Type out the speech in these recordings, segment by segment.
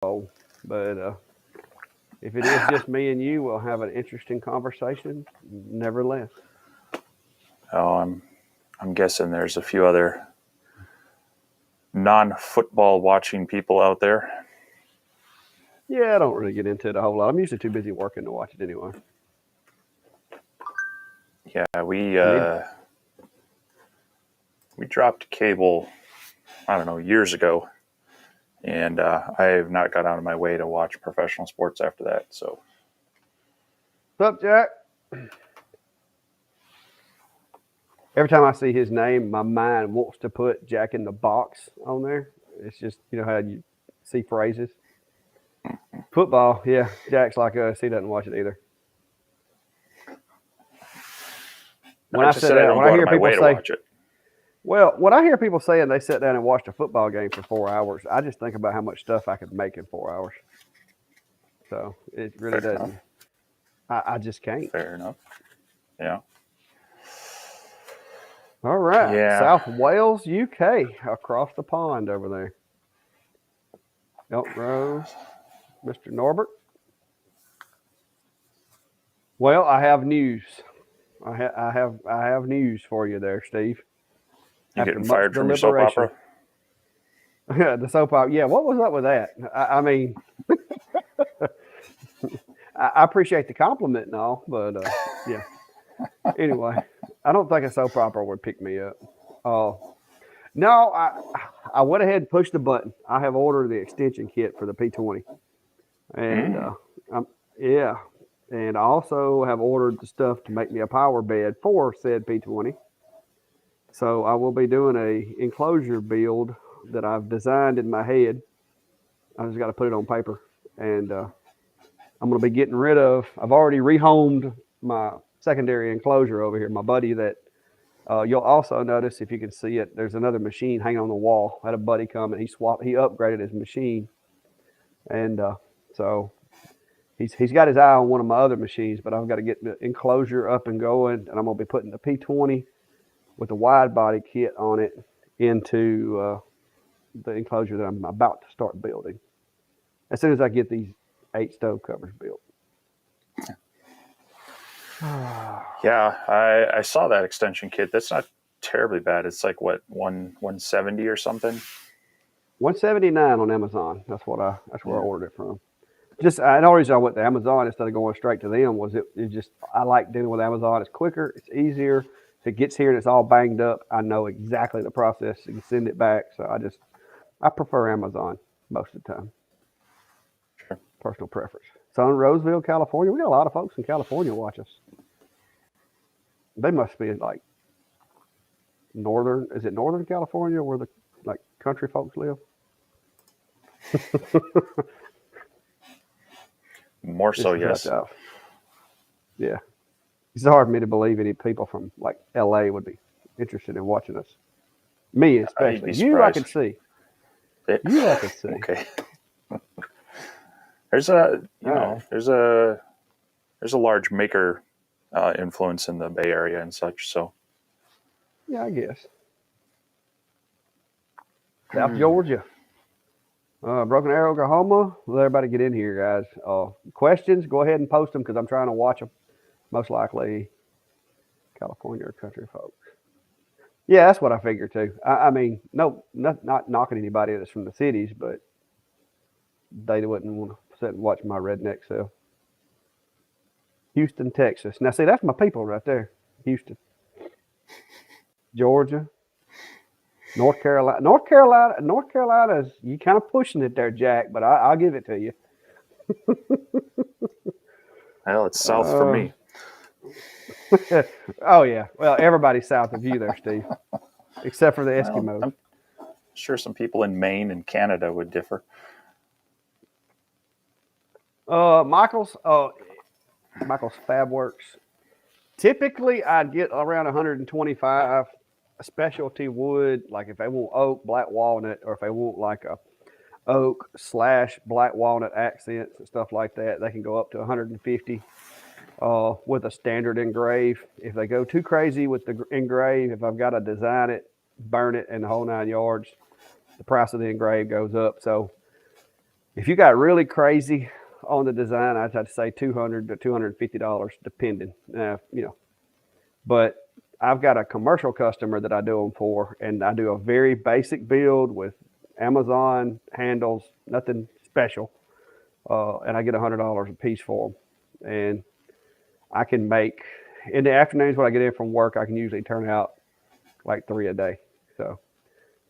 But if it is just me and you, we'll have an interesting conversation, nevertheless. Oh, I'm guessing there's a few other non-football watching people out there. Yeah, I don't really get into it a whole lot. I'm usually too busy working to watch it anyway. Yeah, we dropped cable, I don't know, years ago, and I have not got out of my way to watch professional sports after that. So, What's up, Jack? Every time I see his name, my mind wants to put Jack in the Box on there. It's just, how you see phrases. Football, yeah. Jack's like us. He doesn't watch it either. When I I just sit said I down, don't when go I out hear of my way people to say, watch it. well, when I hear people saying they sit down and watched a football game for 4 hours, I just think about how much stuff I could make in 4 hours. So it really Fair doesn't. enough. I just can't. Fair enough. Yeah. All right. Yeah. South Wales, UK, across the pond over there. Elk Grove, Mr. Norbert. Well, I have news. I have news for you there, Steve. You After getting much fired from your soap deliberation, opera? the soap opera. Yeah, what was up with that? I mean, I appreciate the compliment and all, but yeah. Anyway, I don't think a soap opera would pick me up. No, I went ahead and pushed the button. I have ordered the extension kit for the P20, and yeah, and I also have ordered the stuff to make me a power bed for said P20. So I will be doing a enclosure build that I've designed in my head. I just got to put it on paper, and I'm going to be getting rid of. I've already rehomed my secondary enclosure over here. My buddy that you'll also notice if you can see it. There's another machine hanging on the wall. I had a buddy come and he upgraded his machine, and so he's got his eye on one of my other machines. But I've got to get the enclosure up and going, and I'm going to be putting the P20 with the wide body kit on it into the enclosure that I'm about to start building. As soon as I get these 8 stove covers built. Yeah, I saw that extension kit. That's not terribly bad. It's like what, 170 or something? 179 on Amazon. That's where I ordered it from. Just the only reason I went to Amazon instead of going straight to them was it just I like dealing with Amazon. It's quicker, it's easier. If it gets here and it's all banged up, I know exactly the process to send it back. So I prefer Amazon most of the time. Sure. Personal preference. So in Roseville, California, we got a lot of folks in California watch us. They must be like is it Northern California where the like country folks live? More so, yes. Yeah. It's hard for me to believe any people from like LA would be interested in watching us. Me especially. You I can see. You I can see. Okay. There's a large maker influence in the Bay Area and such. So yeah, I guess. South Georgia, Broken Arrow, Oklahoma. Let everybody get in here, guys. Questions? Go ahead and post them because I'm trying to watch them. Most likely, California or country folks. Yeah, that's what I figured too. I mean, no, not knocking anybody that's from the cities, but they wouldn't want to sit and watch my redneck self. Houston, Texas. Now, see, that's my people right there. Houston, Georgia, North Carolina. North Carolina's you kind of pushing it there, Jack, but I'll give it to you. Well, it's south for me. Oh yeah. Well, everybody's south of you there, Steve, except for the Eskimos. I'm sure some people in Maine and Canada would differ. Michael's Fab Works. Typically, I'd get around 125 specialty wood, like if they want oak, black walnut, or if they want like a oak / black walnut accents and stuff like that, they can go up to 150 with a standard engrave. If they go too crazy with the engrave, if I've got to design it, burn it, and the whole 9 yards, the price of the engrave goes up. So If you got really crazy on the design, I'd have to say $200 to $250, depending. But I've got a commercial customer that I do them for, and I do a very basic build with Amazon handles, nothing special, and I get $100 a piece for them. And I can make in the afternoons when I get in from work, I can usually turn out like 3 a day. So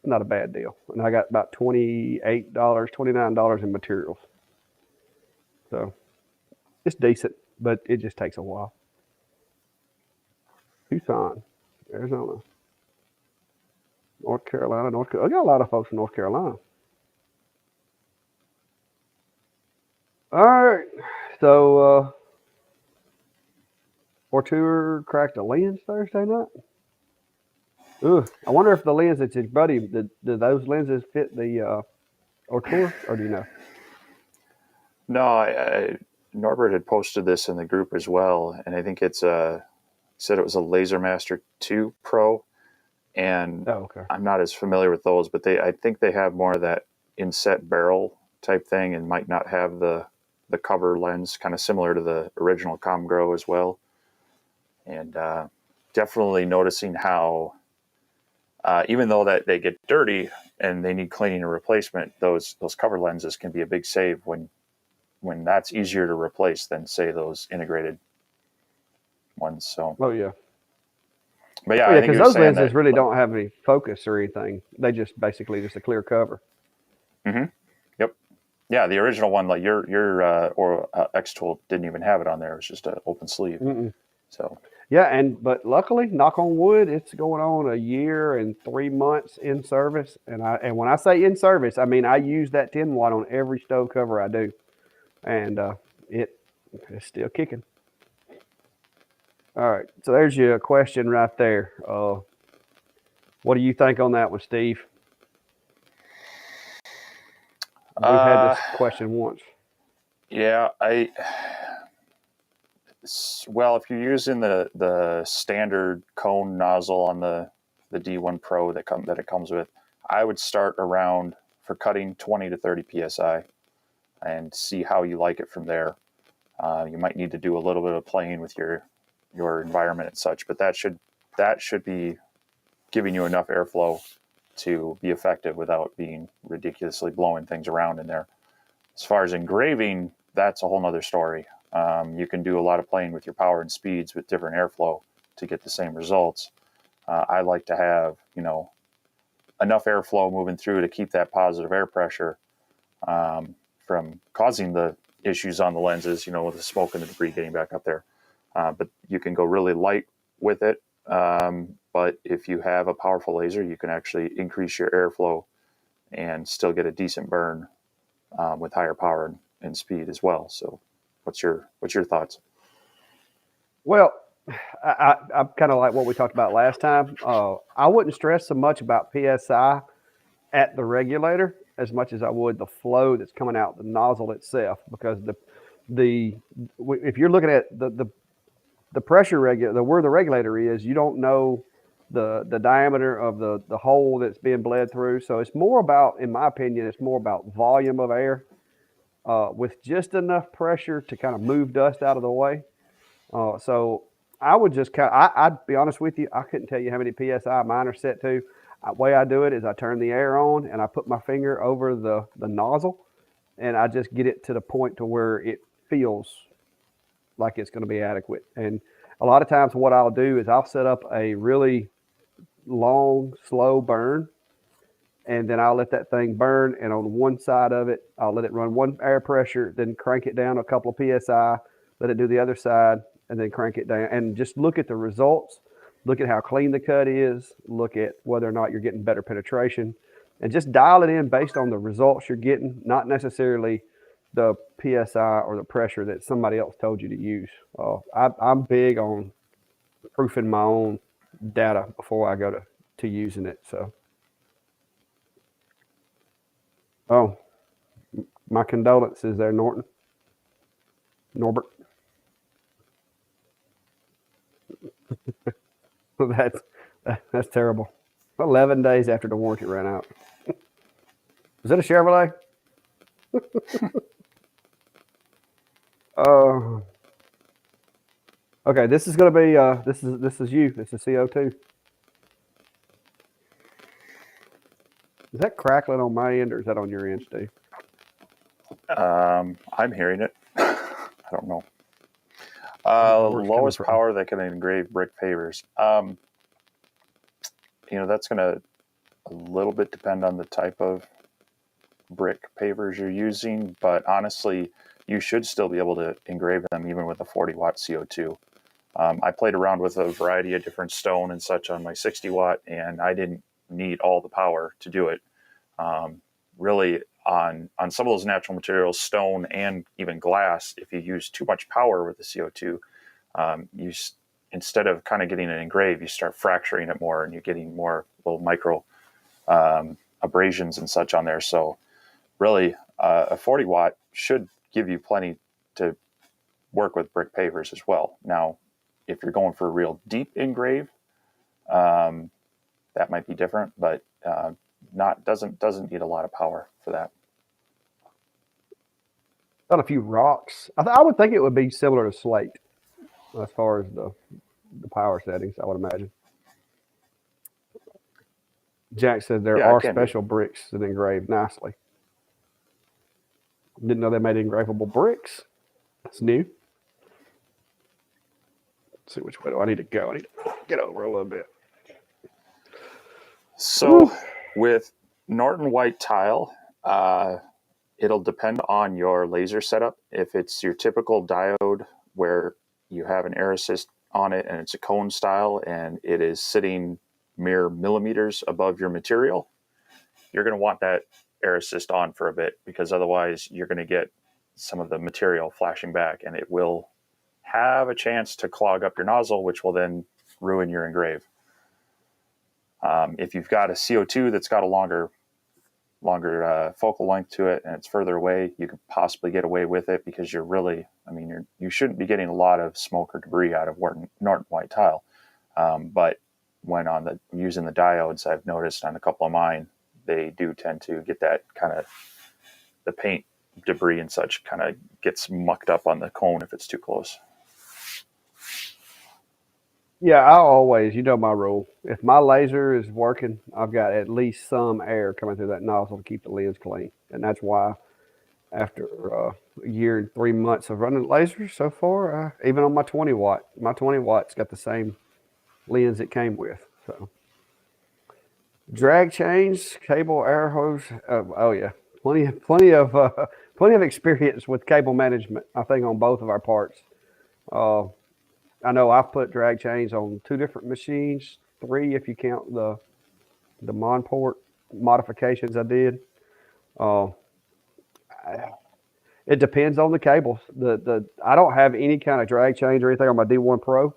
not a bad deal. And I got about $28, $29 in materials. So it's decent, but it just takes a while. Tucson, Arizona, North Carolina, I got a lot of folks from North Carolina. All right. So Ortour cracked a lens Thursday night. Ugh. I wonder if the lens that's his buddy, did those lenses fit the Ortour, or do you know? No, Norbert had posted this in the group as well, and I think it's said it was a LaserMaster 2 Pro, and okay. I'm not as familiar with those, but I think they have more of that inset barrel type thing, and might not have the cover lens, kind of similar to the original Comgro as well. And definitely noticing how even though that they get dirty and they need cleaning or replacement, those cover lenses can be a big save when that's easier to replace than, say, those integrated ones. So, yeah. But yeah, I think because those lenses really don't have any focus or anything. They just basically just a clear cover. Mm-hmm. Yep. Yeah, the original one, like your X Tool, didn't even have it on there. It was just an open sleeve. Mm-mm. So. Yeah, but luckily, knock on wood, it's going on 1 year and 3 months in service. And when I say in service, I mean I use that 10 watt on every stove cover I do, and it's still kicking. All right, so there's your question right there. What do you think on that one, Steve? We've had this question once. Yeah, well, if you're using the standard cone nozzle on the D1 Pro that it comes with, I would start around, for cutting, 20 to 30 psi, and see how you like it from there. You might need to do a little bit of playing with your environment and such, but that should be giving you enough airflow to be effective without being ridiculously blowing things around in there. As far as engraving, that's a whole nother story. You can do a lot of playing with your power and speeds with different airflow to get the same results. I like to have, enough airflow moving through to keep that positive air pressure from causing the issues on the lenses, with the smoke and the debris getting back up there. But you can go really light with it. But if you have a powerful laser, you can actually increase your airflow and still get a decent burn with higher power and speed as well. So what's your thoughts? Well, I'm kind of like what we talked about last time. I wouldn't stress so much about PSI at the regulator as much as I would the flow that's coming out the nozzle itself, because if you're looking at the pressure regulator, where the regulator is, you don't know the diameter of the hole that's being bled through. So it's more about, in my opinion, it's more about volume of air with just enough pressure to kind of move dust out of the way. So I would just I'd be honest with you, I couldn't tell you how many PSI mine are set to. The way I do it is I turn the air on and I put my finger over the nozzle, and I just get it to the point to where it feels like it's going to be adequate. And a lot of times what I'll do is I'll set up a really long, slow burn, and then I'll let that thing burn. And on one side of it, I'll let it run one air pressure, then crank it down a couple of PSI, let it do the other side, and then crank it down. And just look at the results. Look at how clean the cut is. Look at whether or not you're getting better penetration. And just dial it in based on the results you're getting, not necessarily the PSI or the pressure that somebody else told you to use. I'm big on proofing my own data before I go to using it. So, my condolences there, Norbert. That's terrible. 11 days after the warranty ran out. Is it a Chevrolet? Uh, okay, this is gonna be this is you. This is CO2. Is that crackling on my end or is that on your end, Steve? I'm hearing it. I don't know. I don't know where it's coming Lowest from. power that can engrave brick pavers. That's going to a little bit depend on the type of brick pavers you're using, but honestly, you should still be able to engrave them even with a 40-watt CO2. I played around with a variety of different stone and such on my 60-watt, and I didn't need all the power to do it. Really, on some of those natural materials, stone and even glass, if you use too much power with the CO2, you instead of kind of getting it engraved, you start fracturing it more, and you're getting more little micro abrasions and such on there. So really, a 40-watt should give you plenty to work with brick pavers as well. Now, if you're going for a real deep engrave, that might be different, but not doesn't need a lot of power for that. Got a few rocks. I would think it would be similar to slate as far as the power settings. I would imagine. Jack said there Yeah, it are can be. special bricks that engrave nicely. Didn't know they made engravable bricks. That's new. Let's see which way do I need to go. I need to get over a little bit. So with Norton white tile, it'll depend on your laser setup. If it's your typical diode where you have an air assist on it and it's a cone style and it is sitting mere millimeters above your material, you're going to want that air assist on for a bit, because otherwise you're going to get some of the material flashing back and it will have a chance to clog up your nozzle, which will then ruin your engrave. If you've got a CO2 that's got a longer focal length to it and it's further away, you could possibly get away with it, because you shouldn't be getting a lot of smoke or debris out of Norton white tile. But when using the diodes, I've noticed on a couple of mine, they do tend to get that kind of, the paint debris and such kind of gets mucked up on the cone if it's too close. Yeah, I always, my rule. If my laser is working, I've got at least some air coming through that nozzle to keep the lens clean. And that's why, after a year and 3 months of running lasers so far, even on my 20 watts got the same lens it came with. So, drag chains, cable, air hose. Oh yeah, plenty of experience with cable management. I think on both of our parts. Uh, I know I've put drag chains on two different machines, three if you count the Monport modifications I did. Uh, it depends on the cables. The I don't have any kind of drag chains or anything on my D1 Pro.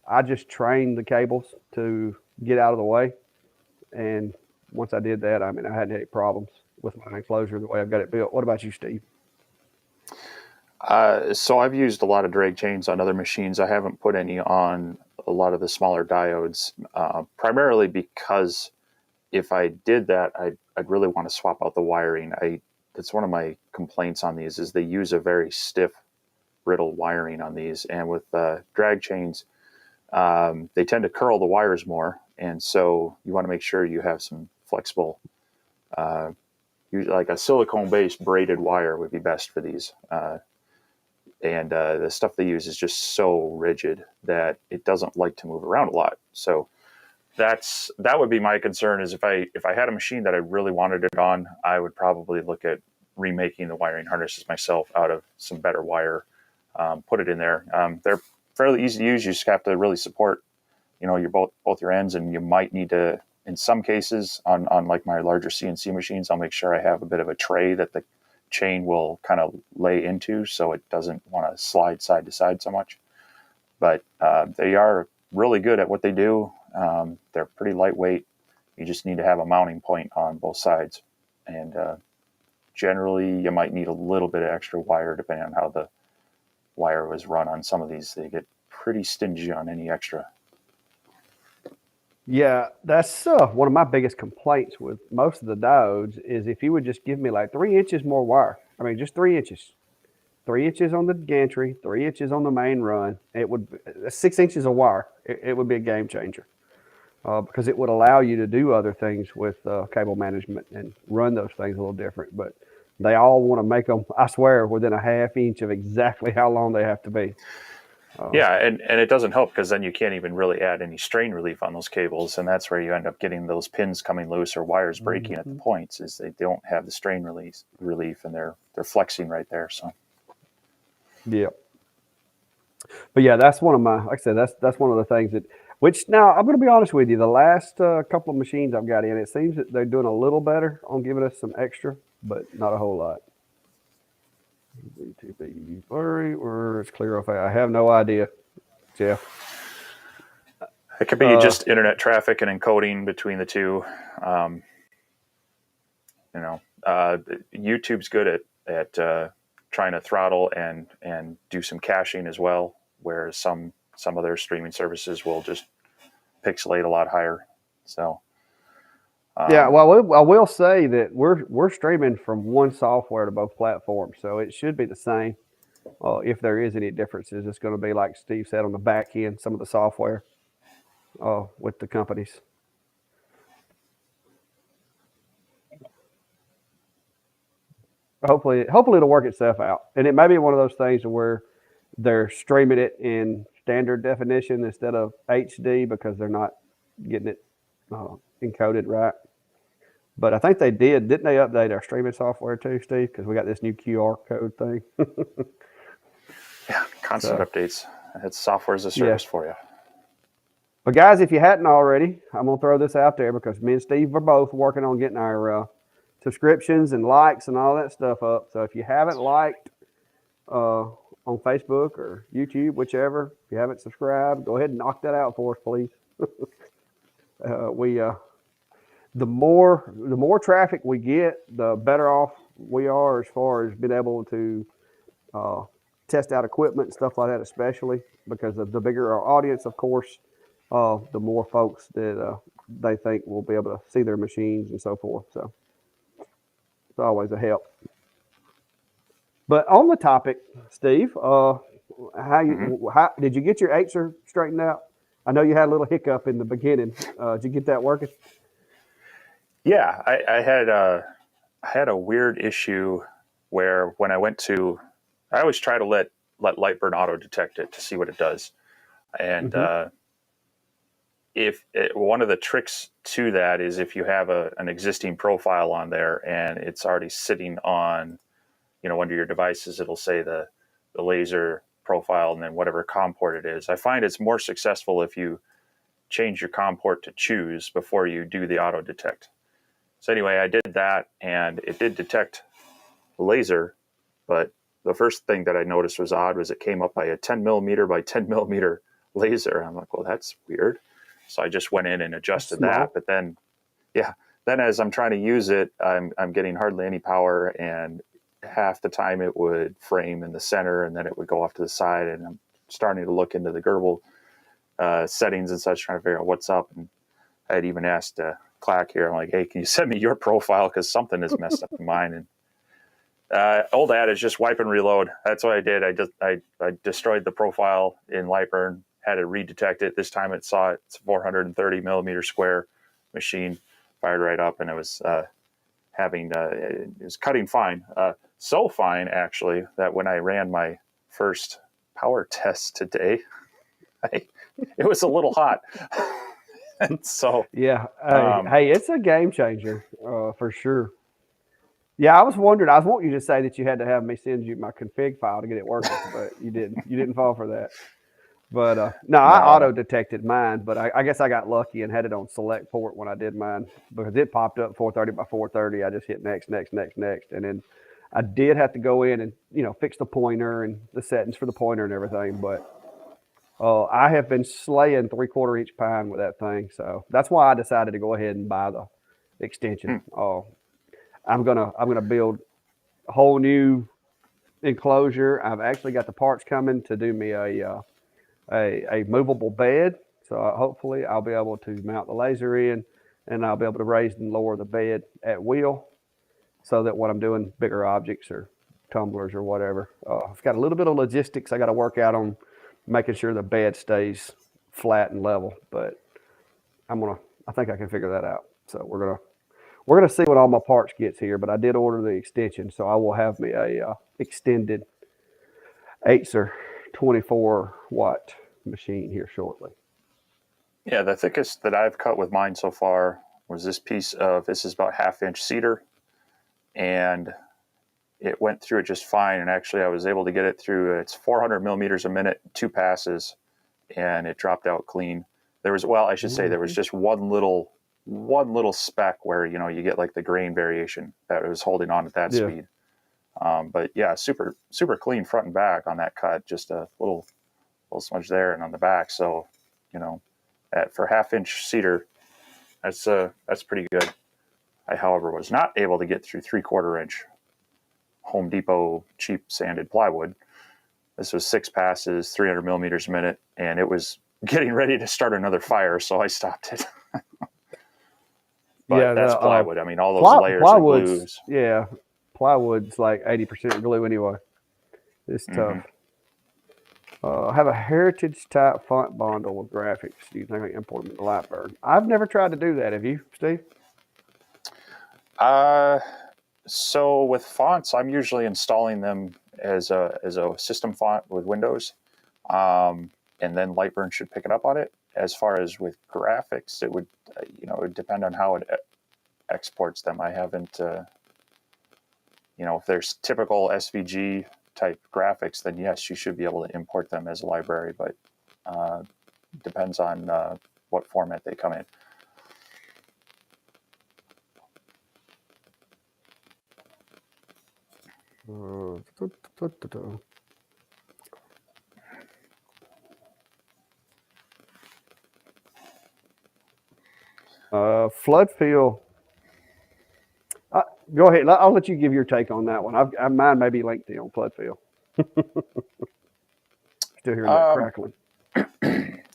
I just trained the cables to get out of the way, and once I did that, I hadn't any problems with my enclosure the way I've got it built. What about you, Steve? So I've used a lot of drag chains on other machines. I haven't put any on a lot of the smaller diodes, primarily because if I did that, I'd really want to swap out the wiring. That's one of my complaints on these, is they use a very stiff, brittle wiring on these, and with drag chains, they tend to curl the wires more, and so you want to make sure you have some flexible. Like a silicone-based braided wire would be best for these. And the stuff they use is just so rigid that it doesn't like to move around a lot. So that would be my concern, is if I had a machine that I really wanted it on, I would probably look at remaking the wiring harnesses myself out of some better wire, put it in there. They're fairly easy to use. You just have to really support, your both your ends, and you might need to, in some cases, on like my larger CNC machines, I'll make sure I have a bit of a tray that the chain will kind of lay into, so it doesn't want to slide side to side so much. But they are really good at what they do. They're pretty lightweight. You just need to have a mounting point on both sides, and generally you might need a little bit of extra wire depending on how the wire was run on some of these. They get pretty stingy on any extra. Yeah, that's one of my biggest complaints with most of the diodes is if you would just give me like 3 inches more wire. mean, just 3 inches. 3 inches on the gantry, 3 inches on the main run. It would 6 inches of wire. It would be a game changer because it would allow you to do other things with cable management and run those things a little different. But they all want to make them, I swear, within a half inch of exactly how long they have to be. Yeah, and it doesn't help because then you can't even really add any strain relief on those cables, and that's where you end up getting those pins coming loose or wires breaking at the points. Is they don't have the strain relief, and they're flexing right there. So Yeah. But yeah, that's one of my, like I said, that's one of the things that, which now I'm going to be honest with you, the last couple of machines I've got in, it seems that they're doing a little better on giving us some extra, but not a whole lot. Or it's clear off. I have no idea, Jeff. it could be just internet traffic and encoding between the two. YouTube's good at trying to throttle and do some caching as well, whereas some of their streaming services will just pixelate a lot higher. So yeah, well, I will say that we're streaming from one software to both platforms, so it should be the same. If there is any differences, it's going to be like Steve said on the back end, some of the software with the companies. Hopefully it'll work itself out, and it may be one of those things where they're streaming it in standard definition instead of HD because they're not getting it encoded right. But I think they didn't they update our streaming software too, Steve? Because we got this new QR code thing. Yeah, constant updates. It's software as a service for you. But guys, if you hadn't already, I'm gonna throw this out there because me and Steve are both working on getting our subscriptions and likes and all that stuff up. So if you haven't liked on Facebook or YouTube, whichever, if you haven't subscribed, go ahead and knock that out for us, please. The more traffic we get, the better off we are as far as being able to test out equipment and stuff like that, especially because of the bigger our audience, of course, the more folks that they think will be able to see their machines and so forth. So it's always a help. But on the topic, Steve, how did you get your Atezr straightened out? I know you had a little hiccup in the beginning. Did you get that working? Yeah, I had a weird issue where when I always try to let Lightburn auto detect it to see what it does, and one of the tricks to that is if you have an existing profile on there and it's already sitting on, under your devices, it'll say the laser profile and then whatever COM port it is. I find it's more successful if you change your COM port to choose before you do the auto detect. So anyway, I did that and it did detect the laser, but the first thing that I noticed was odd was it came up by a 10 millimeter by 10 millimeter laser. I'm like, well, that's weird. So I just went in and adjusted that. But then as I'm trying to use it, I'm getting hardly any power, and half the time it would frame in the center and then it would go off to the side, and I'm starting to look into the Gerbil settings and such, trying to figure out what's up. And I had even asked Clack here, I'm like, hey, can you send me your profile because something is messed up in mine? And old adage, just wipe and reload. That's what I did. I destroyed the profile in Lightburn, had to redetect it. This time it saw it's 430 millimeter square machine, fired right up, and it was it was cutting fine. So fine, actually, that when I ran my first power test today, it was a little hot. And so yeah, hey, it's a game changer for sure. Yeah, I was wanting you to say that you had to have me send you my config file to get it working, but you didn't. You didn't fall for that. But no, I auto detected mine, but I guess I got lucky and had it on select port when I did mine because it popped up 430 by 430. I just hit next, and then I did have to go in and fix the pointer and the settings for the pointer and everything. But I have been slaying 3/4 inch pine with that thing, so that's why I decided to go ahead and buy the extension. I'm gonna build a whole new enclosure. I've actually got the parts coming to do me a movable bed. So hopefully I'll be able to mount the laser in, and I'll be able to raise and lower the bed at will, so that when I'm doing bigger objects or tumblers or whatever. I've got a little bit of logistics I got to work out on making sure the bed stays flat and level, but I think I can figure that out. So we're gonna see what all my parts gets here, but I did order the extension, so I will have me a extended Atezr 24-watt machine here shortly. Yeah, the thickest that I've cut with mine so far was this this is about 1/2 inch cedar, and it went through it just fine. And actually, I was able to get it through. It's 400 millimeters a minute, 2 passes, and it dropped out clean. I should say there was just one little speck where you get like the grain variation that it was holding on at that speed. But yeah, super clean front and back on that cut. Just a little smudge there and on the back. So for 1/2 inch cedar, that's pretty good. I, however, was not able to get through 3/4 inch Home Depot cheap sanded plywood. This was 6 passes, 300 millimeters a minute, and it was getting ready to start another fire, so I stopped it. But Yeah, that's plywood. I mean, all those layers of glues. Yeah, plywood's like 80% glue anyway. It's tough. I have a heritage type font bundle with graphics. Do you think I can import them into Lightburn? I've never tried to do that. Have you, Steve? So with fonts, I'm usually installing them as a system font with Windows, and then Lightburn should pick it up on it. As far as with graphics, it would it would depend on how it exports them. I haven't if there's typical SVG type graphics, then yes, you should be able to import them as a library, but depends on what format they come in. Flood fill. Go ahead. I'll let you give your take on that one. Mine may be lengthy on flood fill. Still hearing that crackling.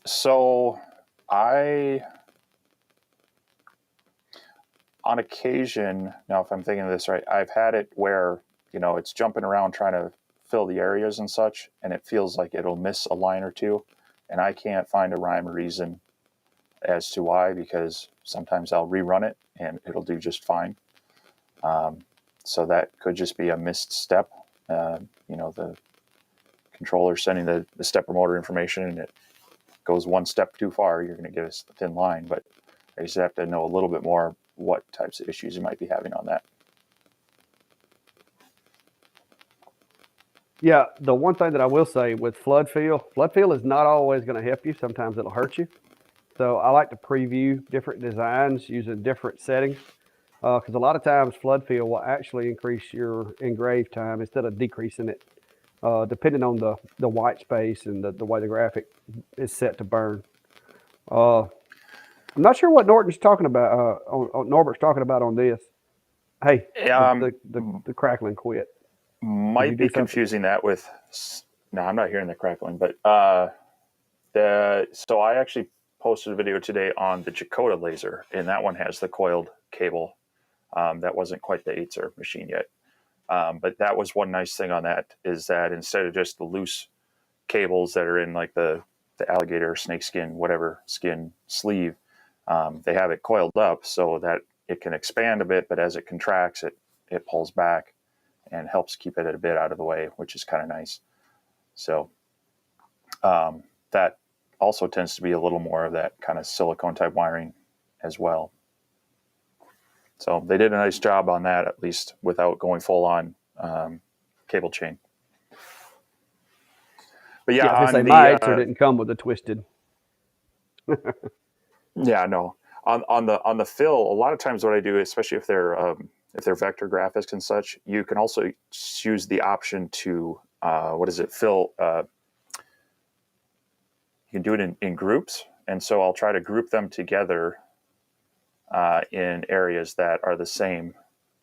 So on occasion, now if I'm thinking of this right, I've had it where, it's jumping around trying to fill the areas and such, and it feels like it'll miss a line or two, and I can't find a rhyme or reason as to why, because sometimes I'll rerun it and it'll do just fine. So that could just be a missed step. The controller sending the stepper motor information, and it goes one step too far, you're going to get a thin line. But I just have to know a little bit more what types of issues you might be having on that. Yeah, the one thing that I will say with flood fill is not always going to help you. Sometimes it'll hurt you. So I like to preview different designs using different settings, because a lot of times flood fill will actually increase your engrave time instead of decreasing it, depending on the white space and the way the graphic is set to burn. I'm not sure what Norbert's talking about on this. Hey, the crackling quit. Might be confusing that with. No, I'm not hearing the crackling, but so I actually posted a video today on the Jacoda laser, and that one has the coiled cable. That wasn't quite the Atezr machine yet. But that was one nice thing on that, is that instead of just the loose cables that are in like the alligator, snakeskin, whatever skin sleeve, they have it coiled up so that it can expand a bit, but as it contracts, it pulls back and helps keep it a bit out of the way, which is kind of nice. So that also tends to be a little more of that kind of silicone type wiring as well. So they did a nice job on that, at least without going full on cable chain. But yeah, I was gonna say my Atezr didn't come with a twisted. Yeah, no. On the fill, a lot of times what I do, especially if they're vector graphics and such, you can also use the option to fill. You can do it in groups, and so I'll try to group them together in areas that are the same,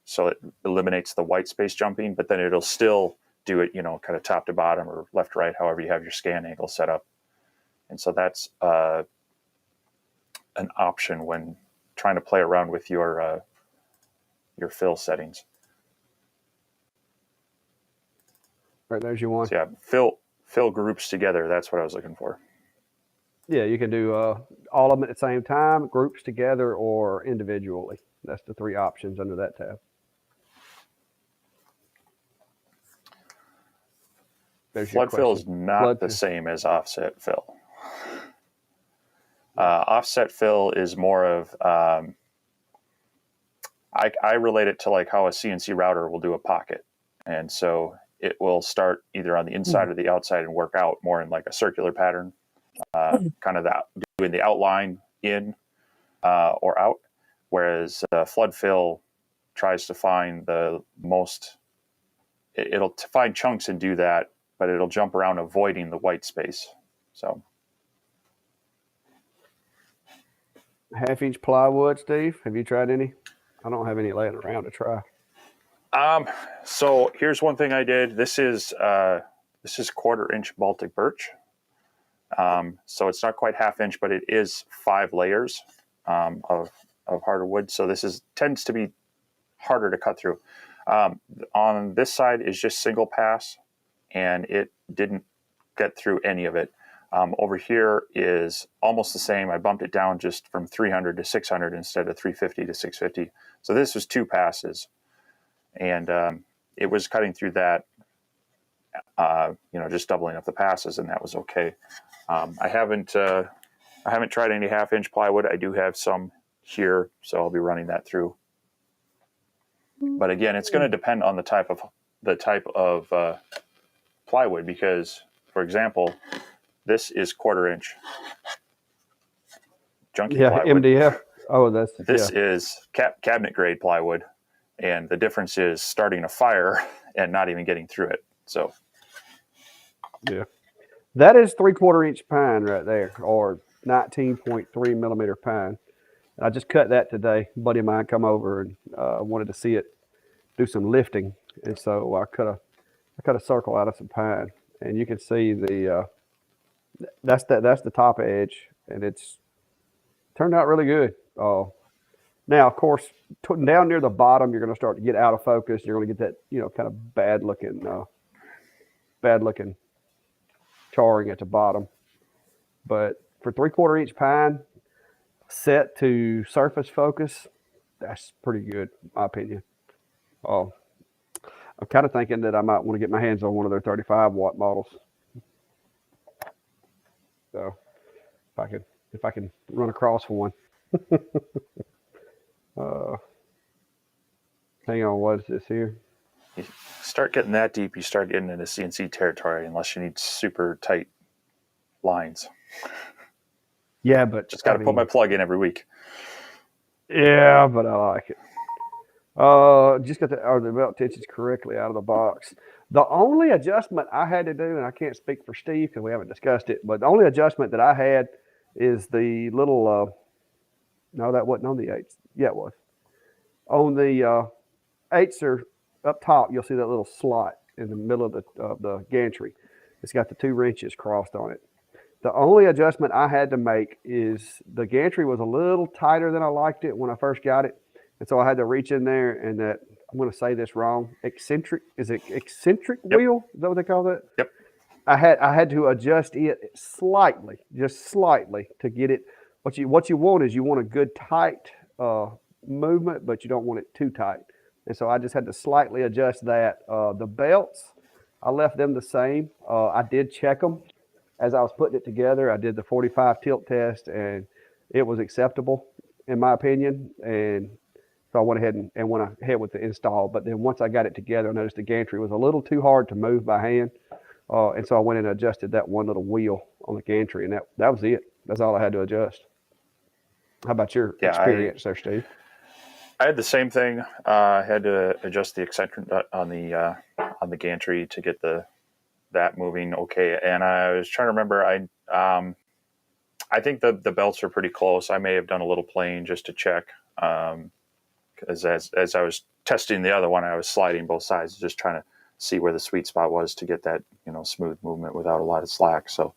so it eliminates the white space jumping, but then it'll still do it, kind of top to bottom or left to right, however you have your scan angle set up. And so that's an option when trying to play around with your fill settings. Right, there's your one. So yeah, fill groups together. That's what I was looking for. Yeah, you can do all of them at the same time, groups together, or individually. That's the three options under that tab. There's your Flood fill question. is not Flood the fill. same as offset fill. Offset fill is more of I relate it to like how a CNC router will do a pocket, and so it will start either on the inside or the outside and work out more in like a circular pattern, kind of that doing the outline in or out, whereas flood fill tries to find the most. It'll find chunks and do that, but it'll jump around avoiding the white space. So 1/2 inch plywood, Steve. Have you tried any? I don't have any laying around to try. So here's one thing I did. This is 1/4 inch Baltic birch. So it's not quite 1/2 inch, but it is 5 layers of harder wood. So this tends to be harder to cut through. On this side is just single pass, and it didn't get through any of it. Over here is almost the same. I bumped it down just from 300 to 600 instead of 350 to 650. So this was 2 passes, and it was cutting through that, just doubling up the passes, and that was okay. I haven't tried any 1/2 inch plywood. I do have some here, so I'll be running that through. But again, it's going to depend on the type of plywood, because, for example, this is 1/4 inch junky plywood. MDF. Oh, This is cabinet grade plywood, and the difference is starting a fire and not even getting through it. So yeah, that is 3/4 inch pine right there, or 19.3 millimeter pine. I just cut that today. A buddy of mine come over and wanted to see it do some lifting, and so I cut a circle out of some pine, and you can see that's the top edge, and it's turned out really good. Now, of course, down near the bottom, you're going to start to get out of focus. You're going to get that kind of bad looking charring at the bottom. But for 3/4 inch pine, set to surface focus, that's pretty good, in my opinion. I'm kind of thinking that I might want to get my hands on one of their 35 watt models. So if I can run across one. Hang on, what is this here? you start getting that deep, you start getting into CNC territory, unless you need super tight lines. Yeah, but Just got to put my plug in every week. Yeah, but I like it. Just got the belt tensions correctly out of the box. The only adjustment I had to do, and I can't speak for Steve because we haven't discussed it, but the only adjustment that I had is the little. No, that wasn't on the 8s. Yeah, it was on the 8s are up top. You'll see that little slot in the middle of the gantry. It's got the 2 wrenches crossed on it. The only adjustment I had to make is the gantry was a little tighter than I liked it when I first got it. And so I had to reach in there and that, I'm going to say this wrong, eccentric wheel? Is that what they call that? Yep. I had to adjust it slightly, just slightly, to get it. What you want is you want a good tight movement, but you don't want it too tight. And so I just had to slightly adjust that. The belts, I left them the same. I did check them as I was putting it together. I did the 45 tilt test, and it was acceptable in my opinion. And so I went ahead and went ahead with the install. But then once I got it together, I noticed the gantry was a little too hard to move by hand. And so I went and adjusted that one little wheel on the gantry, and that was it. That's all I had to adjust. How about your experience there, Steve? I had the same thing. I had to adjust the eccentric on the gantry to get that moving okay. And I was trying to remember. I think the belts are pretty close. I may have done a little plane just to check. As I was testing the other one, I was sliding both sides, just trying to see where the sweet spot was to get that smooth movement without a lot of slack. So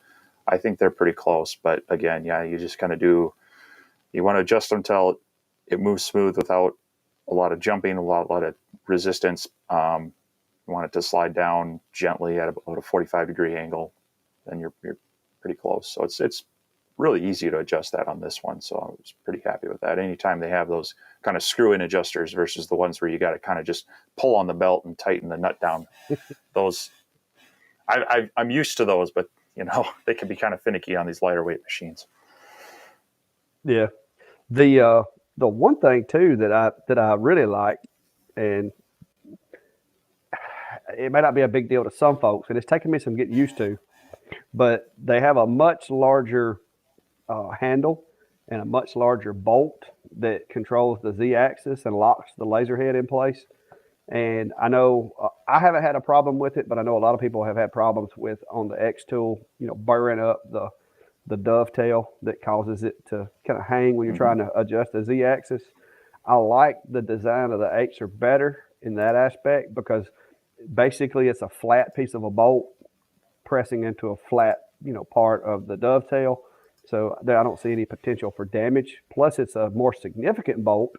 I think they're pretty close. But again, yeah, you just kind of you want to adjust them until it moves smooth without a lot of jumping, a lot of resistance. You want it to slide down gently at about a 45-degree angle, then you're pretty close. So it's really easy to adjust that on this one. So I was pretty happy with that. Anytime they have those kind of screw-in adjusters versus the ones where you got to kind of just pull on the belt and tighten the nut down, those I'm used to those, but they can be kind of finicky on these lighter weight machines. Yeah. The one thing too that I really like, and it may not be a big deal to some folks, and it's taken me some getting used to, but they have a much larger handle and a much larger bolt that controls the Z-axis and locks the laser head in place. And I know I haven't had a problem with it, but I know a lot of people have had problems with on the X tool, burring up the dovetail that causes it to kind of hang when you're trying to adjust the Z-axis. I like the design of the Atezr better in that aspect because basically it's a flat piece of a bolt pressing into a flat, part of the dovetail. So there, I don't see any potential for damage. Plus, it's a more significant bolt,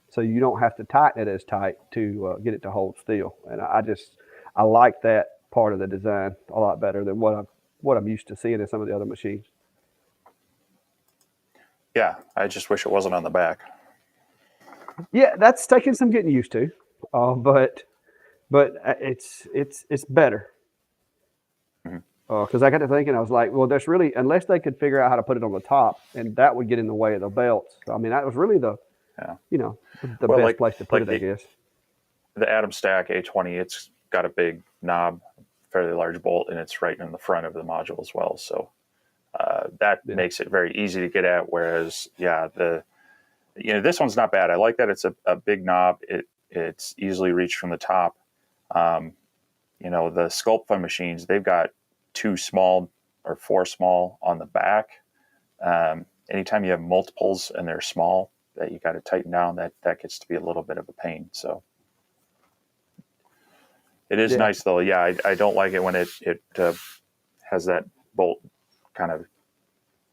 so you don't have to tighten it as tight to get it to hold still. And I like that part of the design a lot better than what I'm used to seeing in some of the other machines. Yeah, I just wish it wasn't on the back. Yeah, that's taking some getting used to, but it's better. Because I got to thinking, I was like, well, there's really, unless they could figure out how to put it on the top, and that would get in the way of the belts. I mean, that was really the best place to put it, I guess. The Atom Stack A20, it's got a big knob, fairly large bolt, and it's right in the front of the module as well. So that makes it very easy to get at. Whereas, this one's not bad. I like that it's a big knob. It's easily reached from the top. The Sculpt Fun machines, they've got 2 small or 4 small on the back. Anytime you have multiples and they're small that you got to tighten down, that gets to be a little bit of a pain. So it is nice though. Yeah, I don't like it when it has that bolt kind of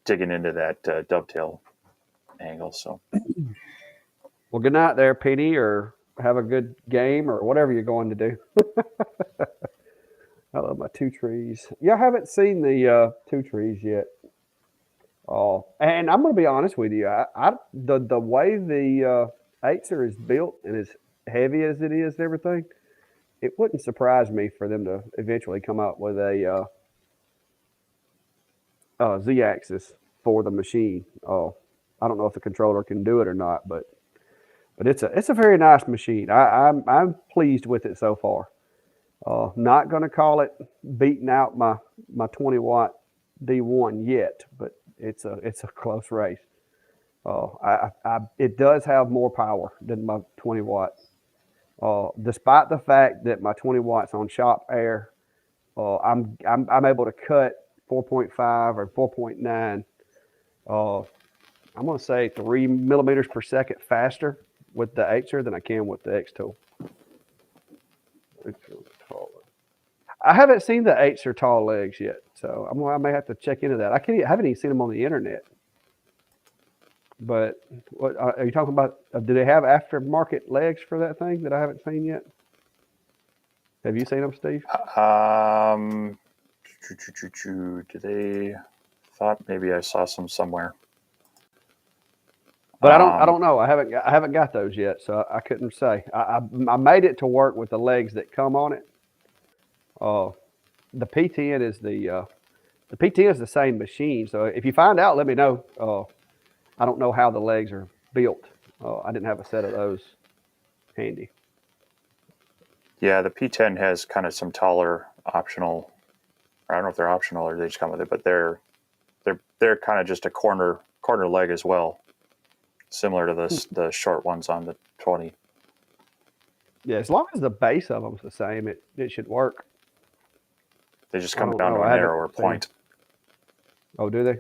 digging into that dovetail angle. So, well, good night there, Petey, or have a good game or whatever you're going to do. I love my 2 trees. Yeah, I haven't seen the 2 trees yet. Oh, and I'm going to be honest with you. The way the Atezr is built and as heavy as it is and everything, it wouldn't surprise me for them to eventually come up with a Z-axis for the machine. Oh, I don't know if the controller can do it or not, but it's a very nice machine. I'm pleased with it so far. Not going to call it beating out my 20-watt D1 yet, but it's a close race. It does have more power than my 20-watt. Despite the fact that my 20 watts on shop air, I'm able to cut 4.5 or 4.9. I'm going to say 3 millimeters per second faster with the Atezr than I can with the X tool. I haven't seen the Atezr tall legs yet, so I may have to check into that. I haven't even seen them on the internet. But what are you talking about? Do they have aftermarket legs for that thing that I haven't seen yet? Have you seen them, Steve? Do they? Thought maybe I saw some somewhere. But I don't know. I haven't got those yet, so I couldn't say. I made it to work with the legs that come on it. The P10 is the P10 is the same machine. So if you find out, let me know. I don't know how the legs are built. I didn't have a set of those handy. Yeah, the P10 has kind of some taller optional. I don't know if they're optional or they just come with it, but they're kind of just a corner leg as well, similar to the short ones on the 20. Yeah, as long as the base of them's the same, it should work. They just come down to a narrower point. Oh, do they?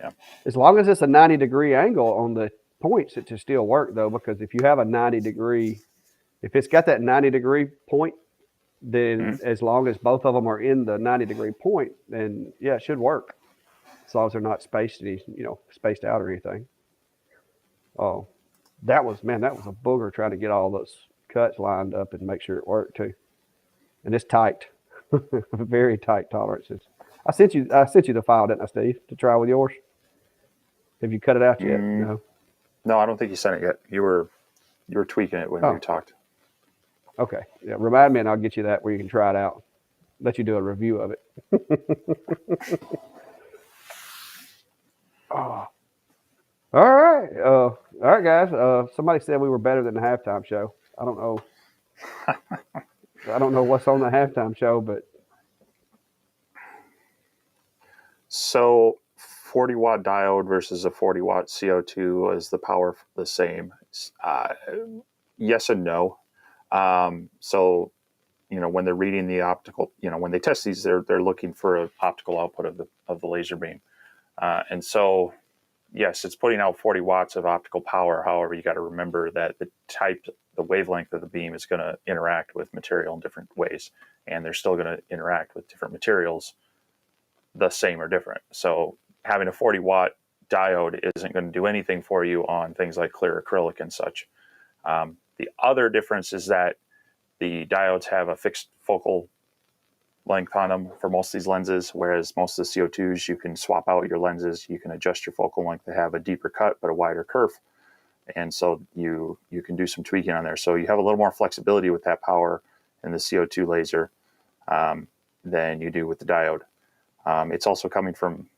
Yeah. As long as it's a 90-degree angle on the points, it should still work though, because if you have a 90-degree, if it's got that 90-degree point, then as long as both of them are in the 90-degree point, then yeah, it should work. As long as they're not spaced out or anything. Oh, that was a booger trying to get all those cuts lined up and make sure it worked too. and it's tight, very tight tolerances. I sent you the file, didn't I, Steve, to try with yours? Have you cut it out yet? No. No, I don't think you sent it yet. You were tweaking it when Oh, you talked. okay. Yeah, remind me, and I'll get you that where you can try it out. Let you do a review of it. Oh. All right, guys. Somebody said we were better than the halftime show. I don't know. I don't know what's on the halftime show, but So 40 watt diode versus a 40 watt CO2, is the power the same? Yes and no. So when they're reading the optical, when they test these, they're looking for an optical output of the laser beam, and so yes, it's putting out 40 watts of optical power. However, you got to remember that the wavelength of the beam is going to interact with material in different ways, and they're still going to interact with different materials the same or different. So having a 40 watt diode isn't going to do anything for you on things like clear acrylic and such. The other difference is that the diodes have a fixed focal length on them for most of these lenses, whereas most of the CO2s, you can swap out your lenses. You can adjust your focal length to have a deeper cut but a wider kerf. And so you can do some tweaking on there. So you have a little more flexibility with that power in the CO2 laser than you do with the diode. It's also coming from,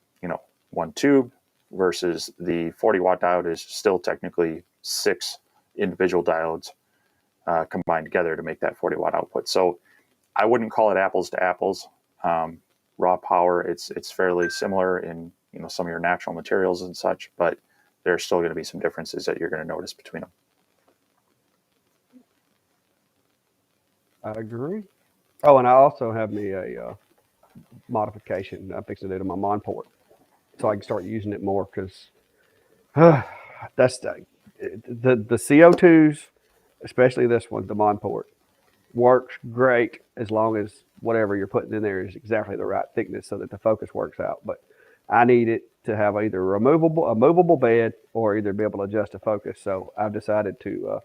one tube versus the 40 watt diode is still technically 6 individual diodes combined together to make that 40 watt output. So I wouldn't call it apples to apples. Raw power, it's fairly similar in some of your natural materials and such, but there's still going to be some differences that you're going to notice between them. I agree. Oh, and I also have me a modification I'm fixing to do to my Mon port, so I can start using it more because that's the CO2s, especially this one, the Mon port, works great as long as whatever you're putting in there is exactly the right thickness so that the focus works out. But I need it to have either a movable bed or either be able to adjust the focus. So I've decided to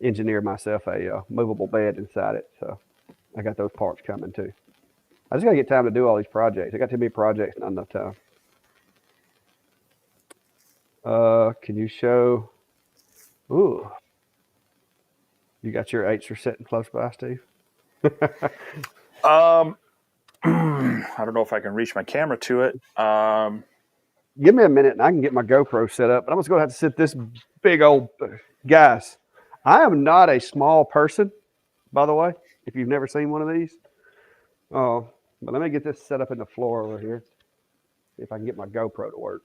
engineer myself a movable bed inside it. So I got those parts coming too. I just got to get time to do all these projects. I got too many projects, not enough time. Can you show? Ooh, you got your Atezr sitting close by, Steve? I don't know if I can reach my camera to it. Give me a minute and I can get my GoPro set up. But I'm just going to have to sit this big old guys. I am not a small person, by the way. If you've never seen one of these, but let me get this set up in the floor over here. See if I can get my GoPro to work.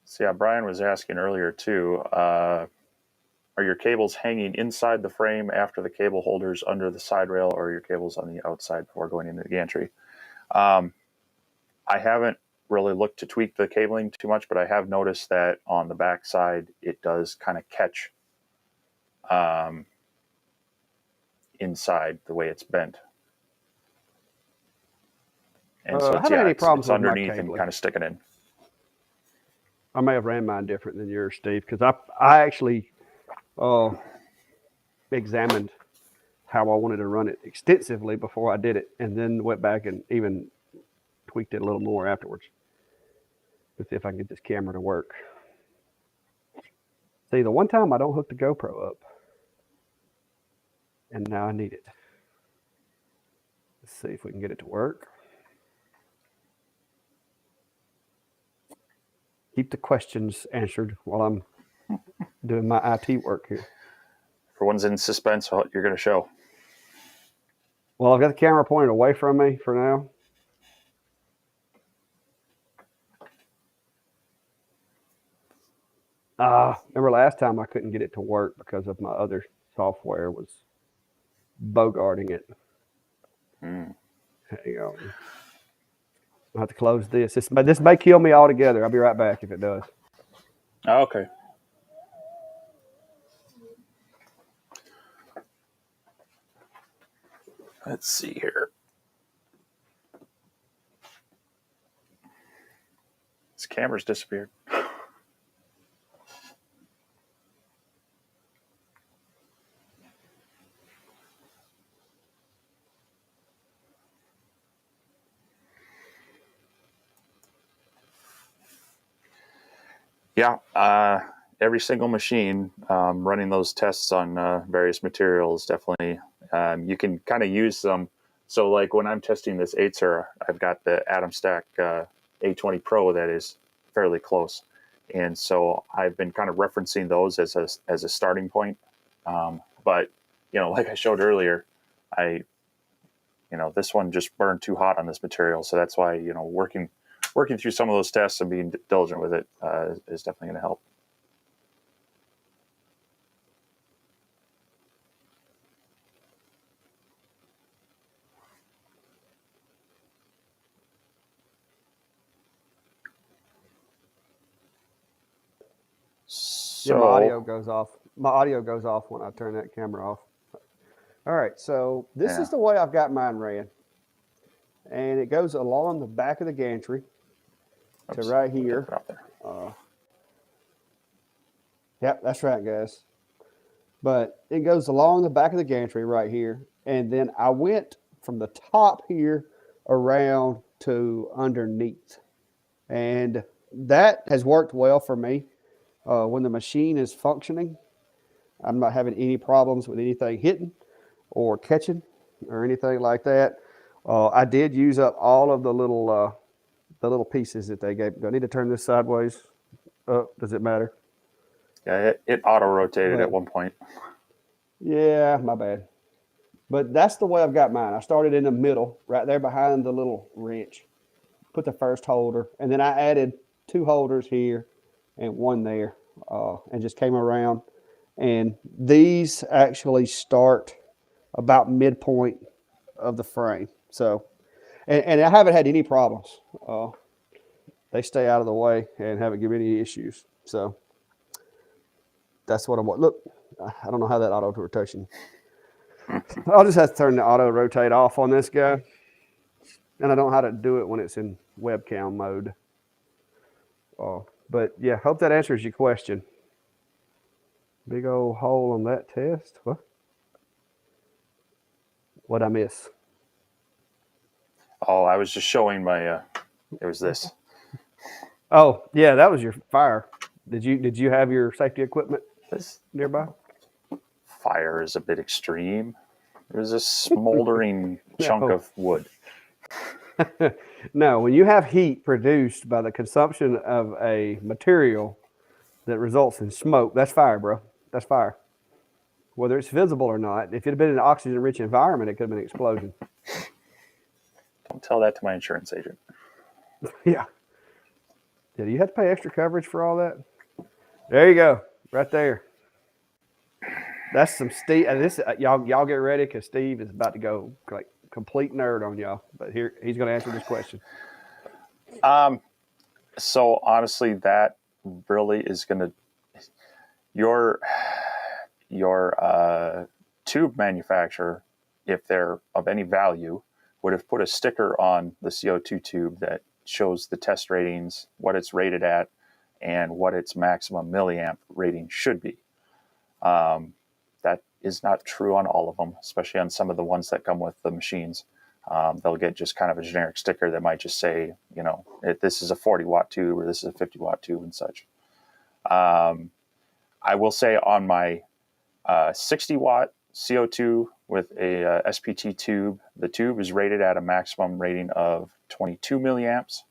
So yeah, Brian was asking earlier too. Are your cables hanging inside the frame after the cable holders under the side rail, or are your cables on the outside before going into the gantry? I haven't really looked to tweak the cabling too much, but I have noticed that on the back side, it does kind of catch inside the way it's bent. And so it's underneath and kind of sticking in. I may have ran mine different than yours, Steve, because I actually examined how I wanted to run it extensively before I did it, and then went back and even tweaked it a little more afterwards. Let's see if I can get this camera to work. See, the one time I don't hook the GoPro up, and now I need it. Let's see if we can get it to work. Keep the questions answered while I'm doing my IT work here. For one's in suspense, what you're going to show. Well, I've got the camera pointed away from me for now. Remember last time I couldn't get it to work because of my other software was bogarting it. Hang on. I'll have to close this. This may kill me altogether. I'll be right back if it does. Oh, okay. Let's see here. This camera's disappeared. Yeah, every single machine running those tests on various materials definitely you can kind of use them. So like when I'm testing this Atezr, I've got the Atom Stack A20 Pro that is fairly close, and so I've been kind of referencing those as a starting point. But like I showed earlier, I this one just burned too hot on this material, so that's why working through some of those tests and being diligent with it is definitely going to help. Yeah, my So audio goes off. My audio goes off when I turn that camera off. All right, so this yeah, is the way I've got mine ran, and it goes along the back of the gantry to oops, right get here. that out there. Yep, that's right, guys. But it goes along the back of the gantry right here, and then I went from the top here around to underneath, and that has worked well for me. When the machine is functioning, I'm not having any problems with anything hitting or catching or anything like that. I did use up all of the little pieces that they gave. Do I need to turn this sideways? Does it matter? Yeah, it auto rotated at But one point. yeah, my bad. But that's the way I've got mine. I started in the middle, right there behind the little wrench. Put the first holder, and then I added two holders here and one there, and just came around. And these actually start about midpoint of the frame. So, and I haven't had any problems. They stay out of the way and haven't given me any issues. So that's what I'm. Look, I don't know how that auto rotation. I'll just have to turn the auto rotate off on this guy, and I don't know how to do it when it's in webcam mode. But yeah, hope that answers your question. Big old hole on that test. What'd I miss? Oh, I was just showing my. It was this. Oh yeah, that was your fire. Did you have your safety equipment This nearby? fire is a bit extreme. It was a smoldering chunk No. of wood. No, when you have heat produced by the consumption of a material that results in smoke, that's fire, bro. That's fire. Whether it's visible or not, if it had been in an oxygen rich environment, it could have been an explosion. Don't tell that to my insurance agent. Yeah. Did you have to pay extra coverage for all that? There you go. Right there. That's some Steve. This y'all get ready because Steve is about to go like complete nerd on y'all. But here he's going to answer this question. So honestly, that really is going to your tube manufacturer, if they're of any value, would have put a sticker on the CO2 tube that shows the test ratings, what it's rated at, and what its maximum milliamp rating should be. That is not true on all of them, especially on some of the ones that come with the machines. They'll get just kind of a generic sticker that might just say, this is a 40-watt tube or this is a 50-watt tube and such. I will say on my 60-watt CO2 with a SPT tube, the tube is rated at a maximum rating of 22 milliamps.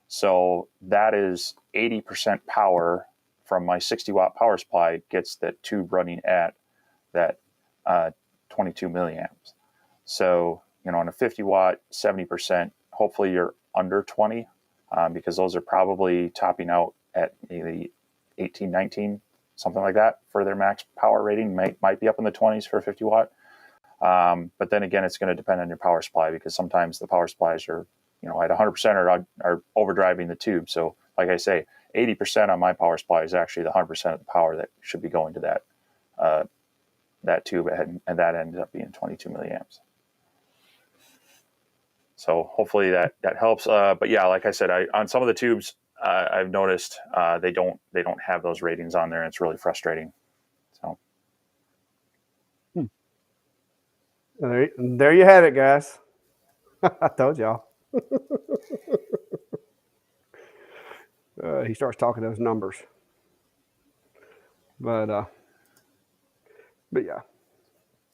So that is 80% power from my 60-watt power supply gets that tube running at that 22 milliamps. So, on a 50-watt, 70%, hopefully you're under 20 because those are probably topping out at maybe 18, 19, something like that for their max power rating. Might be up in the 20s for a 50-watt. But then again, it's going to depend on your power supply because sometimes the power supplies are, at 100% are overdriving the tube. So like I say, 80% on my power supply is actually the 100% of the power that should be going to that tube, and that ended up being 22 milliamps. So hopefully that helps. But yeah, like I said, on some of the tubes, I've noticed they don't have those ratings on there, and it's really frustrating. So There you have it, guys. I told y'all. He starts talking those numbers. But yeah.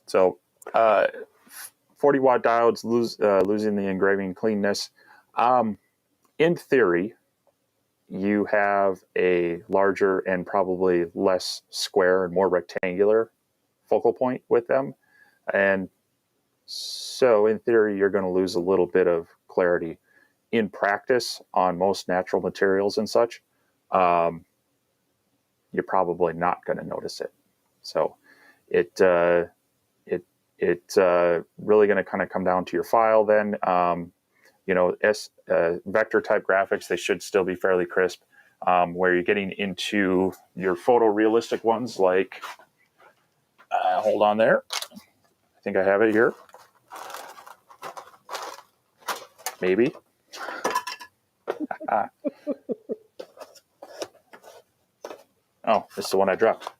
So 40 watt diodes losing the engraving cleanness. In theory, you have a larger and probably less square and more rectangular focal point with them. And so in theory, you're going to lose a little bit of clarity. In practice, on most natural materials and such, you're probably not going to notice it. So it really going to kind of come down to your file then. Vector type graphics, they should still be fairly crisp. Where you're getting into your photorealistic ones, like, hold on there. I think I have it here. Maybe. Oh, this is the one I dropped.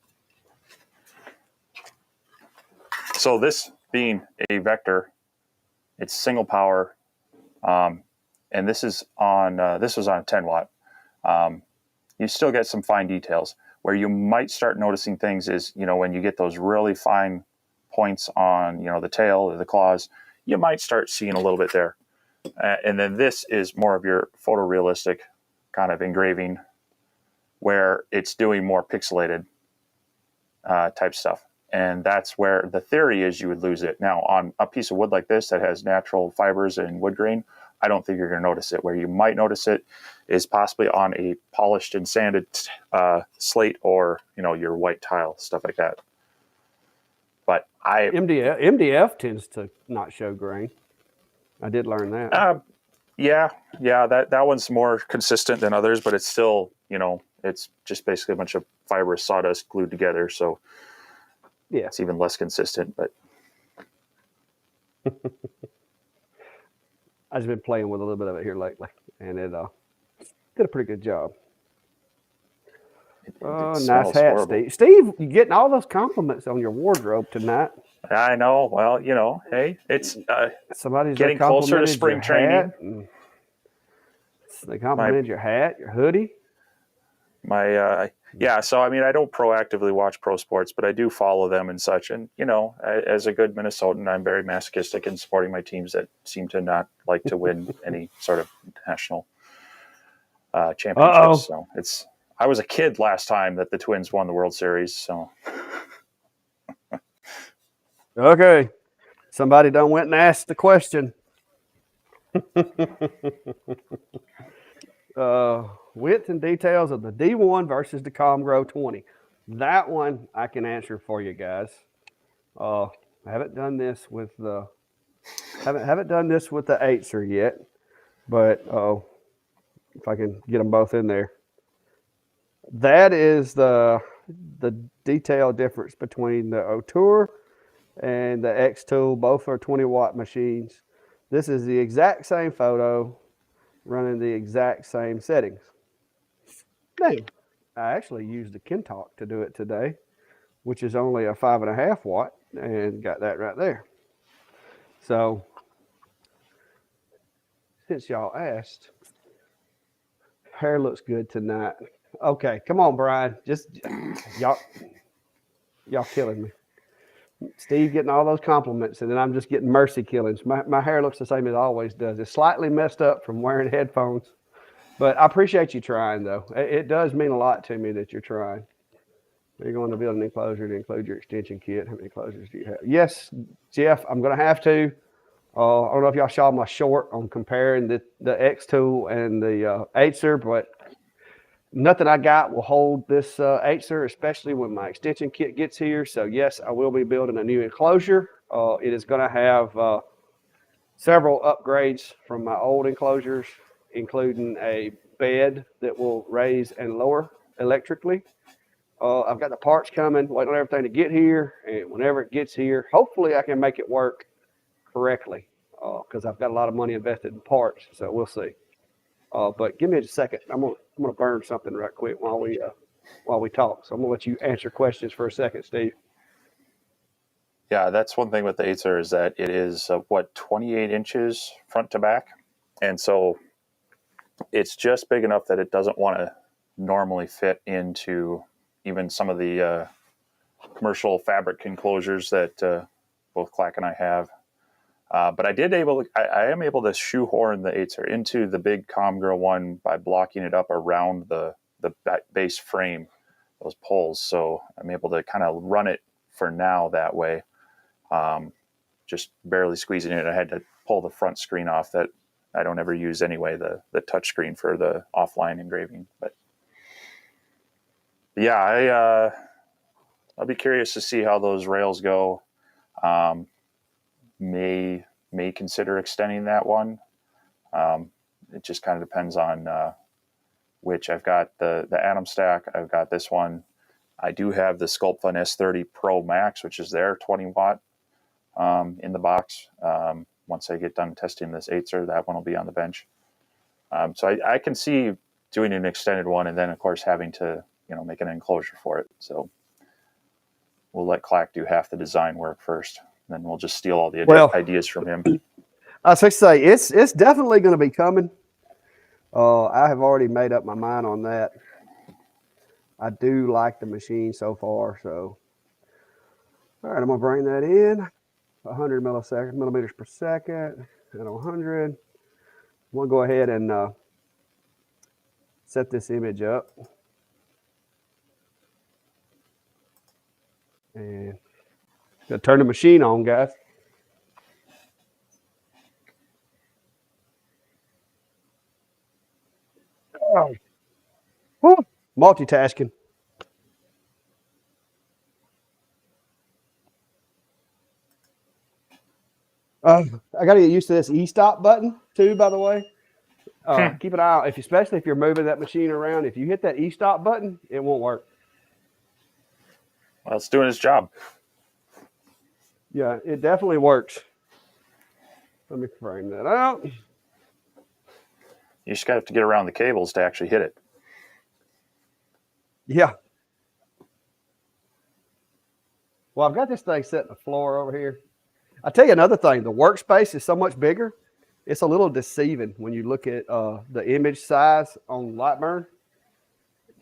So this being a vector, it's single power, and this is on this was on 10 watt. You still get some fine details. Where you might start noticing things is, when you get those really fine points on, the tail or the claws, you might start seeing a little bit there. And then this is more of your photorealistic kind of engraving, where it's doing more pixelated type stuff. And that's where the theory is you would lose it. Now, on a piece of wood like this that has natural fibers and wood grain, I don't think you're going to notice it. Where you might notice it is possibly on a polished and sanded slate, or your white tile, stuff like that. But MDF tends to not show grain. I did learn that. Yeah, that one's more consistent than others, but it's still, it's just basically a bunch of fibrous sawdust glued together. So yeah, it's even less consistent. But I've been playing with a little bit of it here lately, and it did a pretty good job. Nice hat, horrible. Steve, you're getting all those compliments on your wardrobe tonight. I know. Well, hey, it's somebody's getting closer to spring training. They complimented your hat, your hoodie. So I don't proactively watch pro sports, but I do follow them and such. And as a good Minnesotan, I'm very masochistic in supporting my teams that seem to not like to win any sort of national championships. So I was a kid last time that the Twins won the World Series. So okay, somebody done went and asked the question. Width and details of the D1 versus the Comgrow 20. That one I can answer for you guys. I haven't done this with the Atezr yet, but if I can get them both in there. That is the detail difference between the Atezr and the X Tool. Both are 20 watt machines. This is the exact same photo running the exact same settings. Now, I actually used the Kintalk to do it today, which is only a 5.5 watt, and got that right there. So, since y'all asked, hair looks good tonight. Okay, come on, Brian. Just y'all killing me. Steve getting all those compliments, and then I'm just getting mercy killings. My hair looks the same as it always does. It's slightly messed up from wearing headphones, but I appreciate you trying, though. It does mean a lot to me that you're trying. You're going to build an enclosure to include your extension kit. How many enclosures do you have? Yes, Jeff, I'm going to have to. I don't know if y'all saw my short on comparing the X Tool and the Atezr, but nothing I got will hold this Atezr, especially when my extension kit gets here. So yes, I will be building a new enclosure. It is going to have several upgrades from my old enclosures, including a bed that will raise and lower electrically. I've got the parts coming, waiting on everything to get here, and whenever it gets here, hopefully I can make it work correctly, because I've got a lot of money invested in parts. So we'll see. But give me a second. I'm gonna burn something right quick while we talk. So I'm gonna let you answer questions for a second, Steve. Yeah, that's one thing with the Atezr is that it is 28 inches front to back, and so it's just big enough that it doesn't want to normally fit into even some of the commercial fabric enclosures that both Clack and I have. But I am able to shoehorn the Atezr into the big Comgrow one by blocking it up around the base frame, those poles. So I'm able to kind of run it for now that way. Just barely squeezing it. I had to pull the front screen off that I don't ever use anyway, the touch screen for the offline engraving. But yeah, I'll be curious to see how those rails go. May consider extending that one. It just kind of depends on which. I've got the Atom Stack. I've got this one. I do have the Sculpfun S30 Pro Max, which is their 20 watt in the box. Once I get done testing this Atezr, that one will be on the bench. So I can see doing an extended one, and then of course having to make an enclosure for it. So we'll let Clack do half the design work first, and then we'll just steal all the ideas from him. I was going to say it's definitely going to be coming. I have already made up my mind on that. I do like the machine so far. So, all right, I'm going to bring that in 100 millimeters per second at 100. We'll go ahead and set this image up. And gonna turn the machine on, guys. Oh. Woo. Multitasking. I got to get used to this e-stop button too, by the way. Keep an eye out, especially if you're moving that machine around. If you hit that e-stop button, it won't work. Well, it's doing its job. Yeah, it definitely works. Let me frame that out. You just got to get around the cables to actually hit it. Yeah. Well, I've got this thing set on the floor over here. I'll tell you another thing. The workspace is so much bigger. It's a little deceiving when you look at the image size on Lightburn.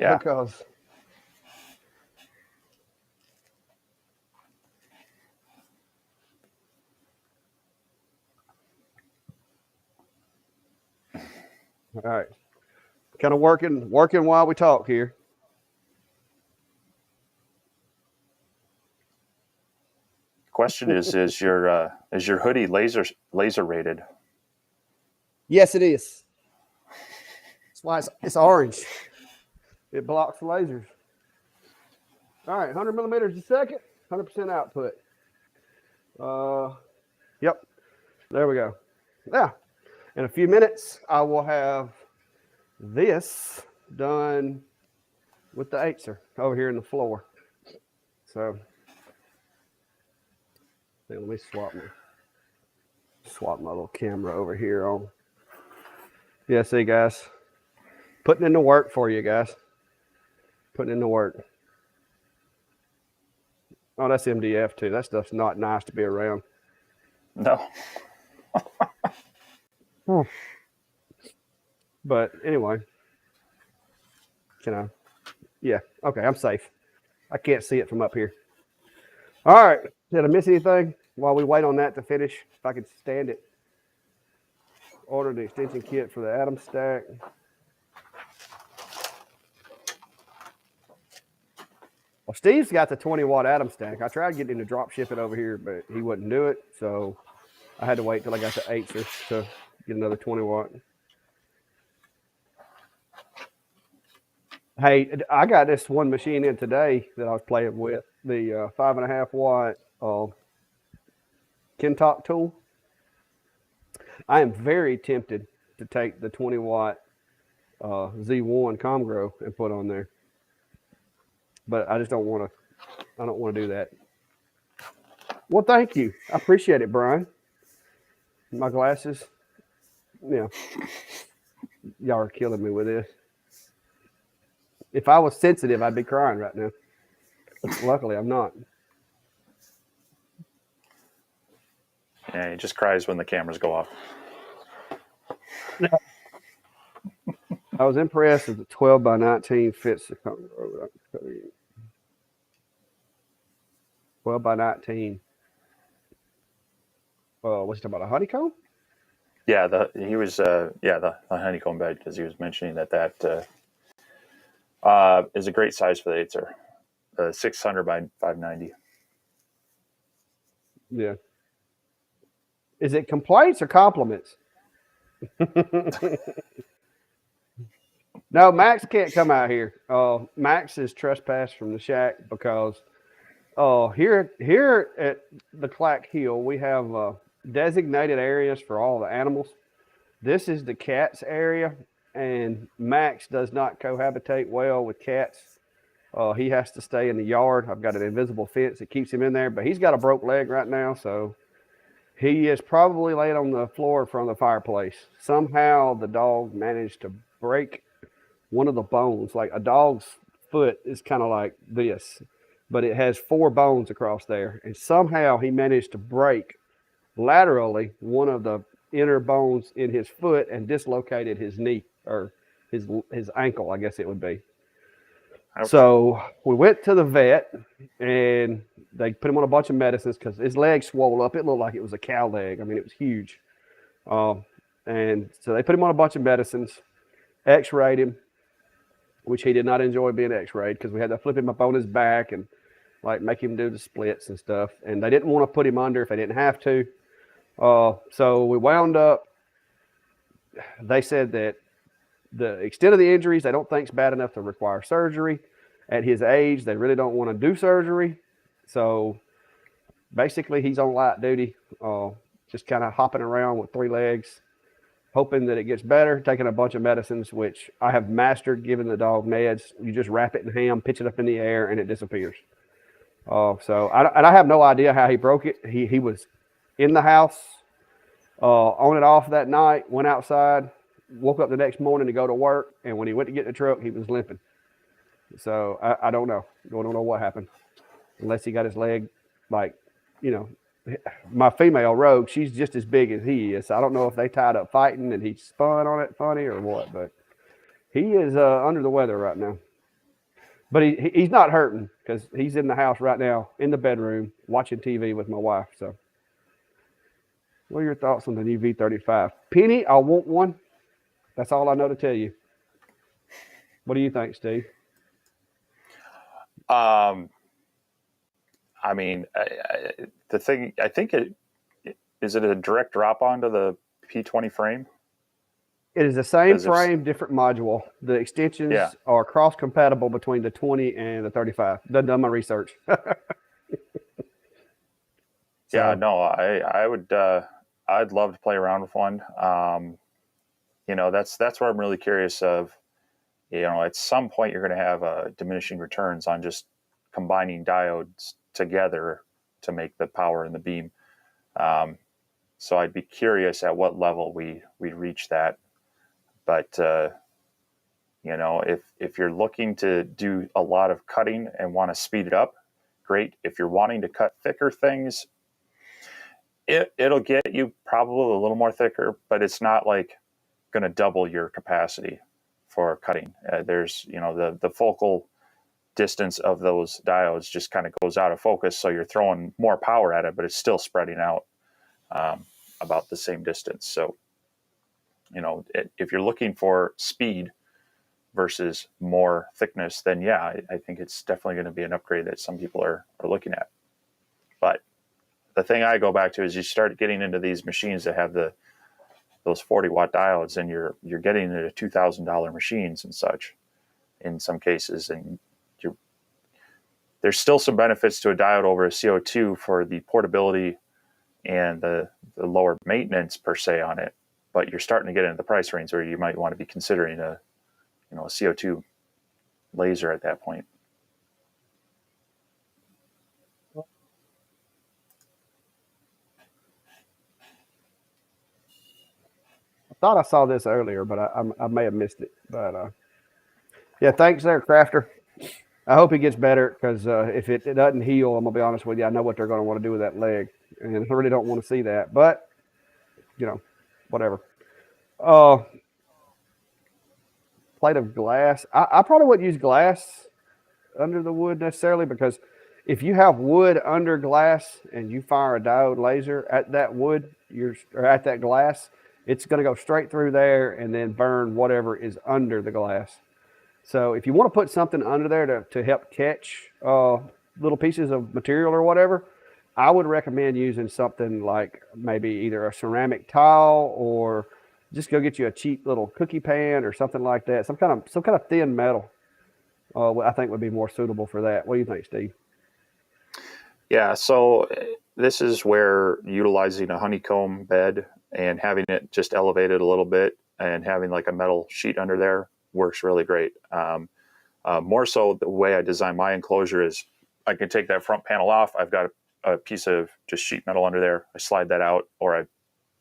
Yeah. Because all right. Kind of working while we talk here. Question is your hoodie laser rated? Yes, it is. That's why it's orange. It blocks lasers. All right, 100 millimeters a second, 100% output. Yep. There we go. Yeah. In a few minutes, I will have this done with the Atezr over here in the floor. So let me swap my little camera over here on. Yeah, see guys, putting in the work for you guys. Putting in the work. Oh, that's MDF too. That stuff's not nice to be around. No. But anyway, yeah, okay, I'm safe. I can't see it from up here. All right, did I miss anything while we wait on that to finish? If I could stand it. Order the extension kit for the Atom Stack. Well, Steve's got the 20 watt Atom Stack. I tried getting him to drop ship it over here, but he wouldn't do it. So I had to wait till I got the Atezr to get another 20 watt. Hey, I got this one machine in today that I was playing with, the 5.5 watt Kintop tool. I am very tempted to take the 20 watt Z1 Comgrow and put on there, but I just don't want to. I don't want to do that. Well, thank you. I appreciate it, Brian. My glasses. Yeah, y'all are killing me with this. If I was sensitive, I'd be crying right now. Luckily, I'm not. Yeah, he just cries when the cameras go off. I was impressed that the 12 by 19 fits the 12 by 19. What's he talking about? A honeycomb? Yeah, the honeycomb bed, because he was mentioning that is a great size for the Atezr, 600 by 590. Yeah. Is it complaints or compliments? No, Max can't come out here. Max is trespassed from the shack because here at the Clack Hill we have designated areas for all the animals. This is the cats area, and Max does not cohabitate well with cats. He has to stay in the yard. I've got an invisible fence that keeps him in there, but he's got a broke leg right now, so he is probably laying on the floor in front of the fireplace. Somehow the dog managed to break one of the bones. Like a dog's foot is kind of like this, but it has four bones across there. And somehow he managed to break laterally one of the inner bones in his foot and dislocated his knee or his ankle, I guess it would be. Ouch. So we went to the vet and they put him on a bunch of medicines because his leg swelled up. It looked like it was a cow leg. I mean, it was huge. And so they put him on a bunch of medicines, x-rayed him, which he did not enjoy being x-rayed because we had to flip him up on his back and like make him do the splits and stuff. And they didn't want to put him under if they didn't have to. So we wound up, they said that the extent of the injuries they don't think is bad enough to require surgery. At his age, they really don't want to do surgery. So basically he's on light duty, just kind of hopping around with three legs, hoping that it gets better, taking a bunch of medicines, which I have mastered giving the dog meds. You just wrap it in ham, pitch it up in the air, and it disappears. So I have no idea how he broke it. He was in the house, on and off that night, went outside, woke up the next morning to go to work, and when he went to get in the truck, he was limping. So I don't know. I don't know what happened, unless he got his leg, like, my female rogue, she's just as big as he is. So I don't know if they tied up fighting and he spun on it funny or what, but he is under the weather right now. But he's not hurting because he's in the house right now, in the bedroom, watching TV with my wife. So what are your thoughts on the new V35? Penny, I want one. That's all I know to tell you. What do you think, Steve? I mean, the thing, I think is it a direct drop onto the P20 frame? It is the same frame, different module. The extensions are cross-compatible between the 20 and the 35. Done my research. Yeah, no, I would, I'd love to play around with one. That's where I'm really curious of, at some point you're going to have diminishing returns on just combining diodes together to make the power in the beam. So I'd be curious at what level we reach that. But if you're looking to do a lot of cutting and want to speed it up, great. If you're wanting to cut thicker things, it'll get you probably a little more thicker, but it's not like going to double your capacity for cutting. There's the focal distance of those diodes just kind of goes out of focus, so you're throwing more power at it, but it's still spreading out about the same distance. So if you're looking for speed versus more thickness, then yeah, I think it's definitely going to be an upgrade that some people are looking at. But the thing I go back to is you start getting into these machines that have those 40-watt diodes, and you're getting into $2,000 machines and such in some cases, and there's still some benefits to a diode over a CO2 for the portability and the lower maintenance per se on it. But you're starting to get into the price range where you might want to be considering a CO2 laser at that point. I thought I saw this earlier, but I may have missed it. But yeah, thanks there, Crafter. I hope he gets better because if it doesn't heal, I'm going to be honest with you, I know what they're going to want to do with that leg. And I really don't want to see that. But, whatever. Plate of glass. I probably wouldn't use glass under the wood necessarily because if you have wood under glass and you fire a diode laser at that wood, or at that glass, it's going to go straight through there and then burn whatever is under the glass. So if you want to put something under there to help catch little pieces of material or whatever, I would recommend using something like maybe either a ceramic tile, or just go get you a cheap little cookie pan or something like that. Some kind of thin metal. I think would be more suitable for that. What do you think, Steve? Yeah, so this is where utilizing a honeycomb bed and having it just elevated a little bit and having like a metal sheet under there works really great. More so, the way I design my enclosure is I can take that front panel off. I've got a piece of just sheet metal under there. I slide that out, or I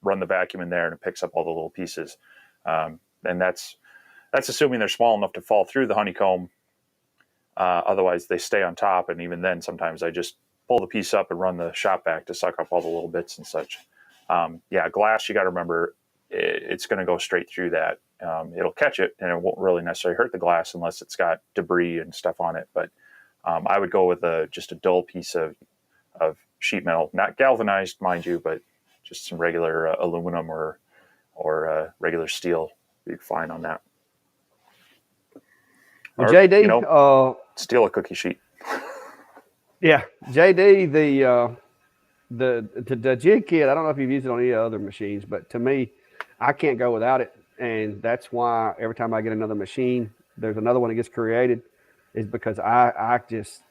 run the vacuum in there and it picks up all the little pieces. And that's assuming they're small enough to fall through the honeycomb. Otherwise, they stay on top, and even then, sometimes I just pull the piece up and run the shop vac to suck up all the little bits and such. Yeah, glass, you got to remember, it's going to go straight through that. It'll catch it, and it won't really necessarily hurt the glass unless it's got debris and stuff on it. But I would go with just a dull piece of sheet metal, not galvanized, mind you, but just some regular aluminum or regular steel. Be fine on that. Or, JD, steal a cookie sheet. Yeah, JD, the jig kit, I don't know if you've used it on any other machines, but to me, I can't go without it. And that's why every time I get another machine, there's another one that gets created, is because I just,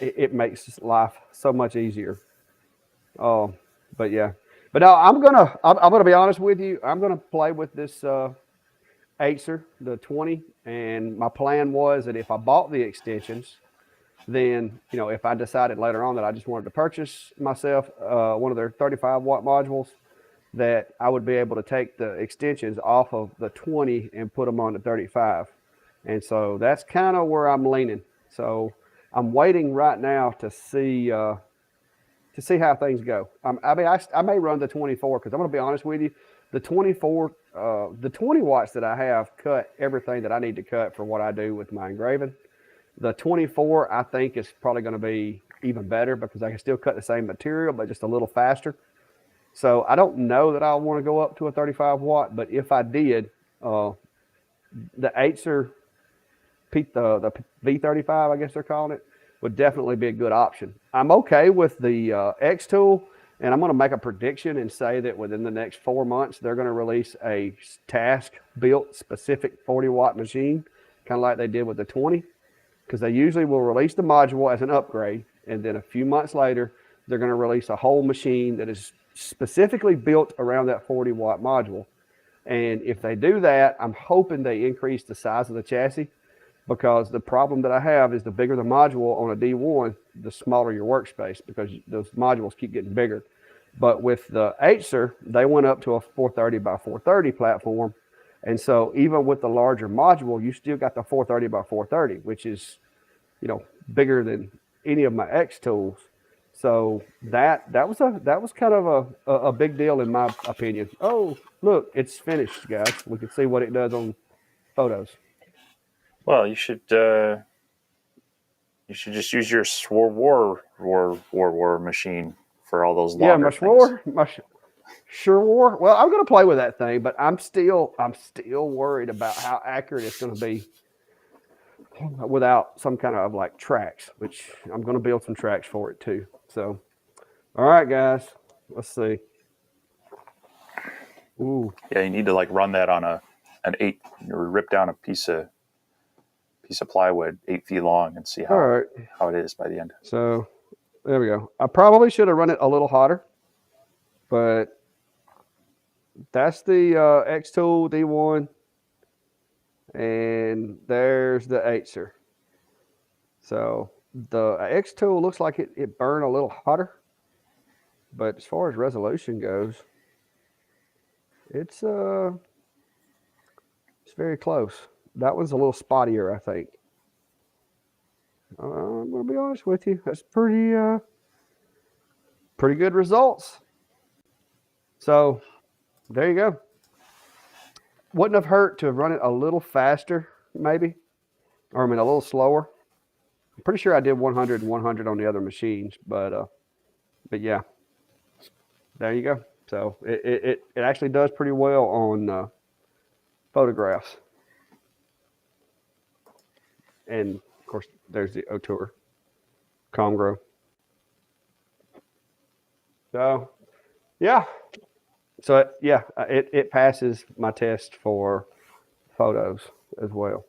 it makes life so much easier. But yeah, but no, I'm gonna be honest with you. I'm gonna play with this Atezr, the 20, and my plan was that if I bought the extensions, then, if I decided later on that I just wanted to purchase myself one of their 35 watt modules, that I would be able to take the extensions off of the 20 and put them on the 35. And so that's kind of where I'm leaning. So I'm waiting right now to see how things go. I may run the 24, because I'm going to be honest with you, the 24, the 20 watts that I have cut everything that I need to cut for what I do with my engraving. The 24, I think, is probably going to be even better, because I can still cut the same material, but just a little faster. So I don't know that I want to go up to a 35 watt, but if I did, the Atezr, the V35, I guess they're calling it, would definitely be a good option. I'm okay with the X tool, and I'm going to make a prediction and say that within the next 4 months, they're going to release a task-built specific 40 watt machine, kind of like they did with the 20. Because they usually will release the module as an upgrade, and then a few months later, they're going to release a whole machine that is specifically built around that 40 watt module. And if they do that, I'm hoping they increase the size of the chassis, because the problem that I have is the bigger the module on a D1, the smaller your workspace, because those modules keep getting bigger. But with the Atezr, they went up to a 430 by 430 platform. And so even with the larger module, you still got the 430 by 430, which is, bigger than any of my X tools. So that was kind of a big deal in my opinion. Oh, look, it's finished, guys. We can see what it does on photos. Well, you should just use your war machine for all those longer things. Sure. Well, I'm going to play with that thing, but I'm still worried about how accurate it's going to be without some kind of like tracks, which I'm going to build some tracks for it too. So, all right, guys, let's see. Ooh. Yeah, you need to like run that on an 8, or rip down a piece of plywood 8 feet long and see how it is by the end. So there we go. I probably should have run it a little hotter, but that's the X Tool D1, and there's the Atezr. So the X Tool looks like it burned a little hotter, but as far as resolution goes, it's very close. That one's a little spottier, I think. I'm gonna be honest with you. That's pretty good results. So there you go. Wouldn't have hurt to have run it a little faster, maybe, or a little slower. I'm pretty sure I did 100 and 100 on the other machines, but yeah, there you go. So it actually does pretty well on photographs. And of course, there's the Atezr Comgrow. So yeah, so yeah, it passes my test for photos as well.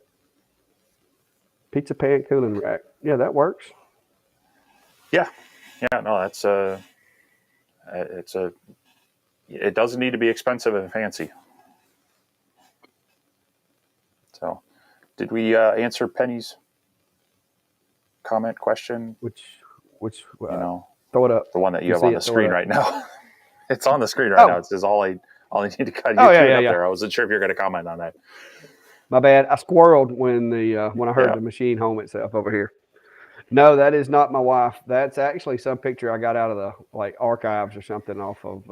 Pizza pan cooling rack. Yeah, that works. Yeah, no, that's it doesn't need to be expensive and fancy. So, did we answer Penny's comment question? Which throw it up. The one that you have see on the it, throw it screen up. right now. It's on the screen right Oh. now. It says all I need to cut. You Oh, threw yeah, it yeah, up yeah. there. I wasn't sure if you're going to comment on that. My bad. I squirreled when I heard Yeah. the machine home itself over here. No, that is not my wife. That's actually some picture I got out of the archives or something off of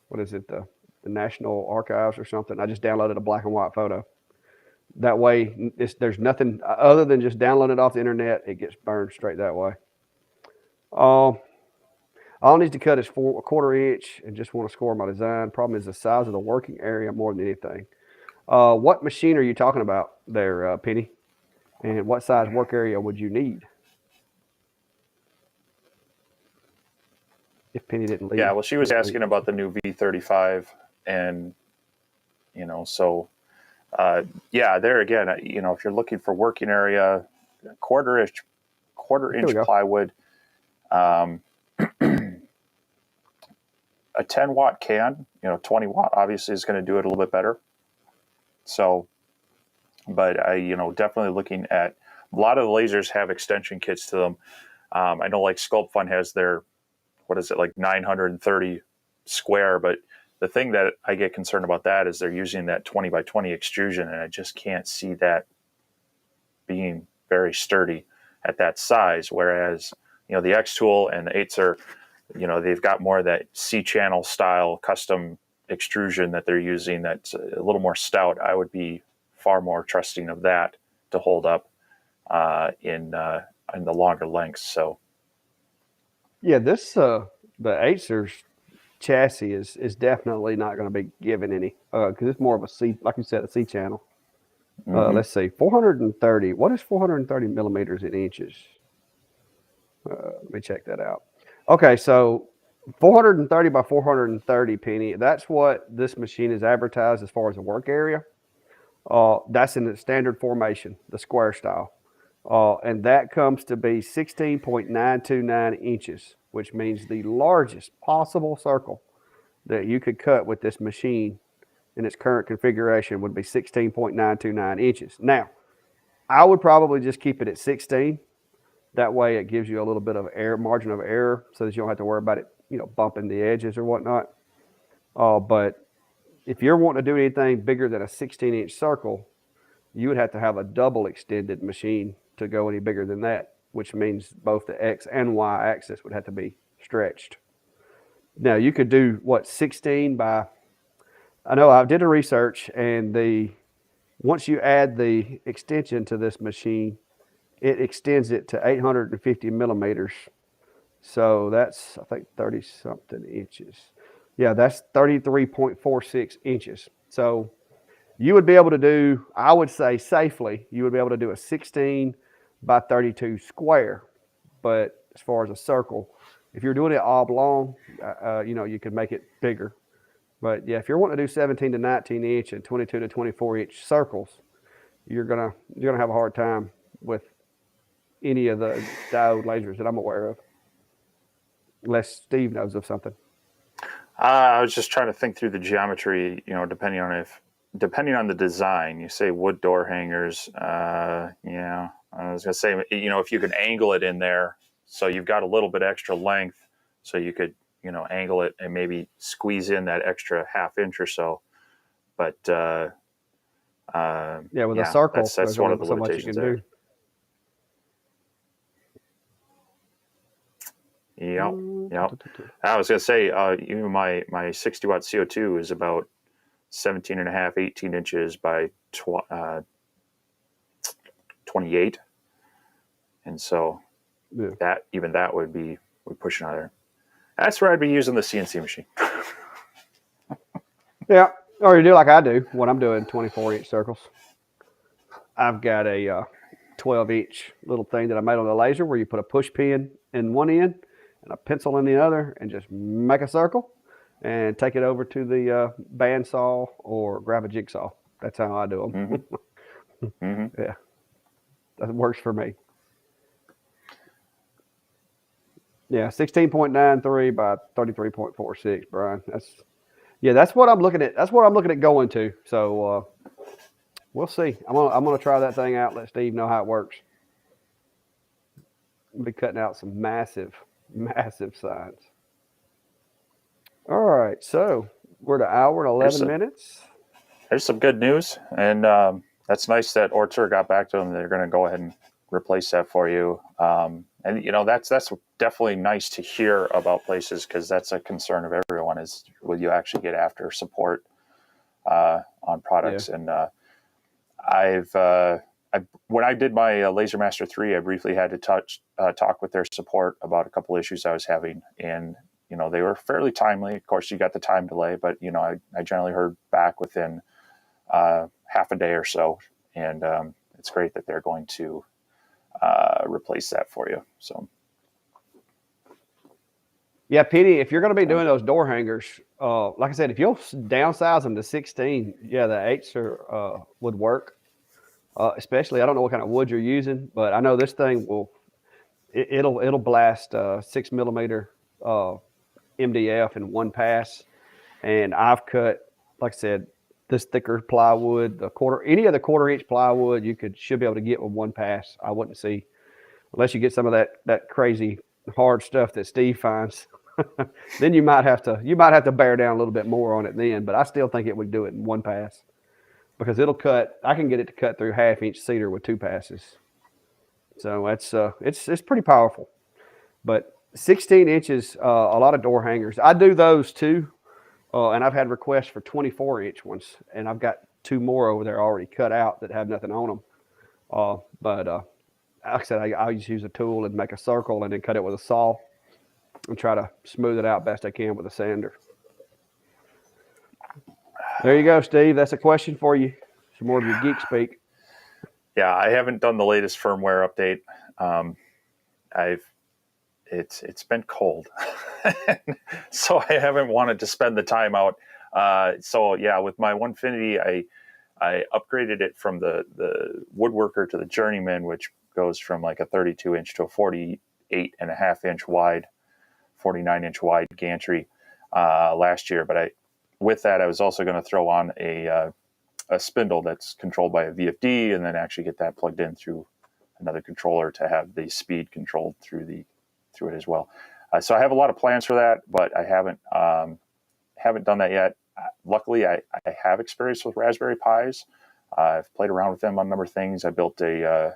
what is it, the National Archives or something. I just downloaded a black and white photo. That way, there's nothing other than just downloading it off the internet. It gets burned straight that way. All it needs to cut is a quarter inch, and just want to score my design. Problem is the size of the working area more than anything. What machine are you talking about there, Penny? And what size work area would you need? If Penny didn't leave. Yeah, well, she was asking about the new V35, and so yeah, there again, if you're looking for working area, quarter inch plywood, a 10-watt can, 20-watt obviously is going to do it a little bit better. So, but definitely looking at a lot of the lasers have extension kits to them. I know like SculptFun has their, what is it, like 930 square, but the thing that I get concerned about that is they're using that 20 by 20 extrusion, and I just can't see that being very sturdy at that size. Whereas, the X tool and the Atezr, they've got more of that C-channel style custom extrusion that they're using that's a little more stout. I would be far more trusting of that to hold up in the longer lengths. So yeah, this the Atezr's chassis is definitely not going to be given any because it's more of a C, like you said, a C channel. Let's see, 430. What is 430 millimeters in inches? Let me check that out. Okay, so 430 by 430, Penny. That's what this machine is advertised as far as the work area. That's in the standard formation, the square style. And that comes to be 16.929 inches, which means the largest possible circle that you could cut with this machine in its current configuration would be 16.929 inches. Now, I would probably just keep it at 16. That way it gives you a little bit of margin of error so that you don't have to worry about it, bumping the edges or whatnot. But if you're wanting to do anything bigger than a 16-inch circle, you would have to have a double extended machine to go any bigger than that, which means both the X and Y axis would have to be stretched. Now you could do 16 by, I know I did a research, and once you add the extension to this machine, it extends it to 850 millimeters. So that's, I think, 30 something inches. Yeah, that's 33.46 inches. So you would be able to do, I would say safely, you would be able to do a 16 by 32 square. But as far as a circle, if you're doing it oblong, you could make it bigger. But yeah, if you're wanting to do 17 to 19 inch and 22 to 24 inch circles, you're gonna have a hard time with any of the diode lasers that I'm aware of, unless Steve knows of something. I was just trying to think through the geometry, depending on the design. You say wood door hangers. Yeah, I was gonna say, if you can angle it in there, so you've got a little bit extra length, so you could, angle it and maybe squeeze in that extra half inch or so. But yeah, with a circle, that's one of the limitations there. Yep. I was going to say, my 60 watt CO2 is about 17 and a half, 18 inches by 28. And so Yeah. that would be pushing out there. That's where I'd be using the CNC machine. Yeah. Or you do like I do when I'm doing 24-inch circles. I've got a 12-inch little thing that I made on the laser where you put a push pin in one end and a pencil in the other and just make a circle and take it over to the bandsaw or grab a jigsaw. That's how I do them. Yeah, that works for me. Yeah, 16.93 by 33.46, Brian. That's what I'm looking at. That's what I'm looking at going to. So we'll see. I'm gonna try that thing out. Let Steve know how it works. I'll be cutting out some massive signs. All right, so we're at an hour and 11 minutes. There's some good news, and that's nice that Atezr got back to them. They're going to go ahead and replace that for you. And that's definitely nice to hear about places, because that's a concern of everyone: is will you actually get after support on products? Yeah. And when I did my Laser Master 3, I briefly had to talk with their support about a couple issues I was having, and they were fairly timely. Of course, you got the time delay, but I generally heard back within half a day or so, and it's great that they're going to replace that for you. So, yeah, Petey, if you're going to be doing those door hangers, like I said, if you'll downsize them to 16, yeah, the Atezr would work. Especially, I don't know what kind of wood you're using, but I know this thing it'll blast 6mm MDF in one pass. And I've cut, like I said, this thicker plywood, any of the 1/4-inch plywood should be able to get with one pass. I wouldn't see, unless you get some of that crazy hard stuff that Steve finds. Then you might have to bear down a little bit more on it then, but I still think it would do it in one pass, because it'll cut. I can get it to cut through 1/2-inch cedar with 2 passes. So it's pretty powerful. But 16 inches, a lot of door hangers. I do those too. And I've had requests for 24-inch ones, and I've got 2 more over there already cut out that have nothing on them. But like I said, I just use a tool and make a circle and then cut it with a saw and try to smooth it out best I can with a sander. There you go, Steve. That's a question for you. Some more of your geek speak. Yeah, I haven't done the latest firmware update. It's been cold, so I haven't wanted to spend the time out. So yeah, with my 1Finity, I upgraded it from the woodworker to the journeyman, which goes from like a 32-inch to a 48.5-inch wide, 49-inch wide gantry last year. But with that, I was also going to throw on a spindle that's controlled by a VFD, and then actually get that plugged in through another controller to have the speed controlled through it as well. So I have a lot of plans for that, but I haven't done that yet. Luckily, I have experience with Raspberry Pis. I've played around with them on a number of things. I built a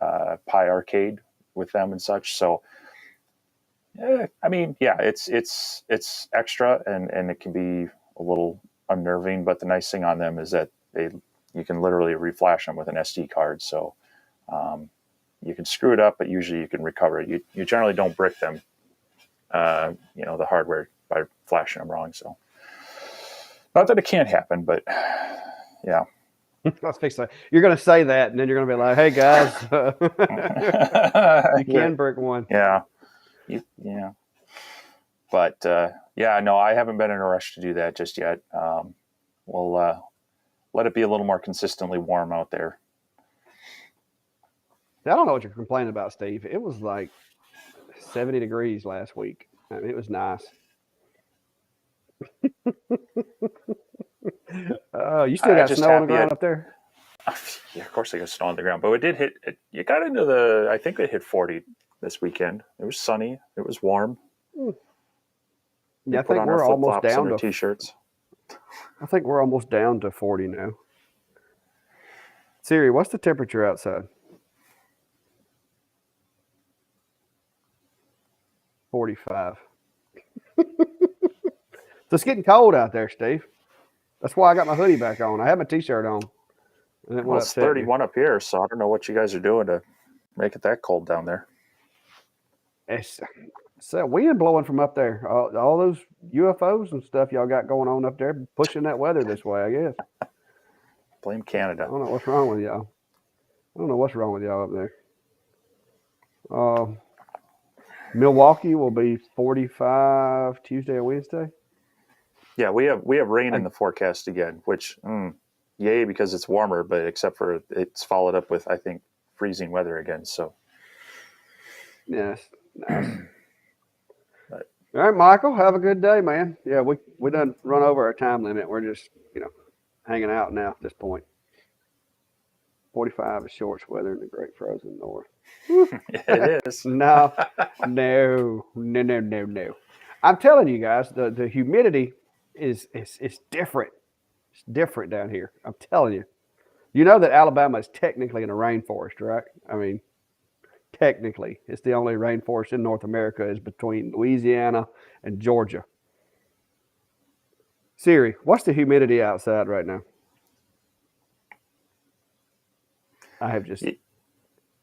Pi arcade with them and such. So, it's extra, and it can be a little unnerving. But the nice thing on them is that you can literally reflash them with an SD card. So you can screw it up, but usually you can recover it. You generally don't brick them, the hardware, by flashing them wrong. So, not that it can't happen, but yeah. Let's fix that. You're going to say that, and then you're going to be like, "Hey guys, you can brick one." Yeah, yeah. But no, I haven't been in a rush to do that just yet. We'll let it be a little more consistently warm out there. I don't know what you're complaining about, Steve. It was like 70 degrees last week. I mean, it was nice. You still got snow on the ground up there? Yeah, of course I got snow on the ground, but it did hit. You got into I think it hit 40 this weekend. It was sunny. It was warm. Yeah, I think we're almost down to t-shirts. I think we're almost down to 40 now. Siri, what's the temperature outside? 45. So it's getting cold out there, Steve. That's why I got my hoodie back on. I have my t-shirt on. Well, it's 31 up here, so I don't know what you guys are doing to make it that cold down there. It's that wind blowing from up there. All those UFOs and stuff y'all got going on up there, pushing that weather this way, I guess. Blame I Canada. don't know what's wrong with y'all. Up there. Milwaukee will be 45 Tuesday or Wednesday. Yeah, we have rain in the forecast again, which yay, because it's warmer, but except for it's followed up with, I think, freezing weather again. So yes, nice. But- All right, Michael, have a good day, man. Yeah, we done run over our time limit. We're just hanging out now at this point. 45 is shorts weather in the Great Frozen North. it is. No. I'm telling you guys, the humidity is different. It's different down here. I'm telling you. You know that Alabama is technically in a rainforest, right? I mean, technically, it's the only rainforest in North America is between Louisiana and Georgia. Siri, what's the humidity outside right now? I have just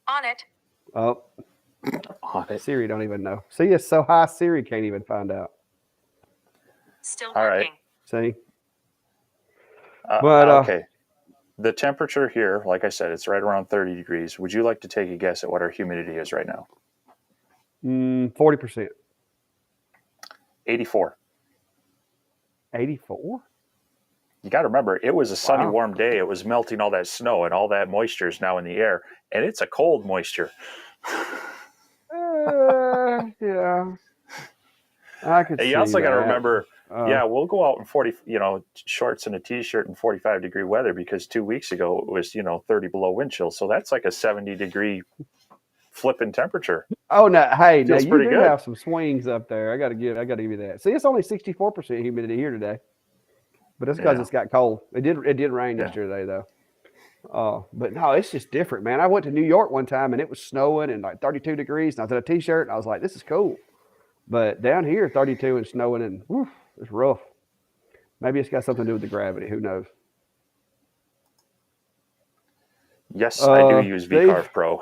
on it. Oh, On it. Siri don't even know. See, it's so high, Siri can't even find out. Still All right. working. See, okay. The temperature here, like I said, it's right around 30 degrees. Would you like to take a guess at what our humidity is right now? 40%. 84. 84? You got to remember, it was a sunny, Wow. warm day. It was melting all that snow, and all that moisture is now in the air, and it's a cold moisture. Yeah. I could see You also got to that. remember, we'll go out in shorts and a t-shirt in 45-degree weather because 2 weeks ago it was, 30 below wind chill. So that's like a 70-degree flipping temperature. Oh no! Hey, now Feels you pretty do good. have some swings up there. I got to give you that. See, it's only 64% humidity here today, but it's because Yeah. it's got cold. It did rain Yeah. yesterday though. But no, it's just different, man. I went to New York one time and it was snowing and like 32 degrees, and I was in a t-shirt and I was like, "This is cool." But down here, 32 and snowing and it's rough. Maybe it's got something to do with the gravity. Who knows? Yes, I do use Steve? VCarve Pro.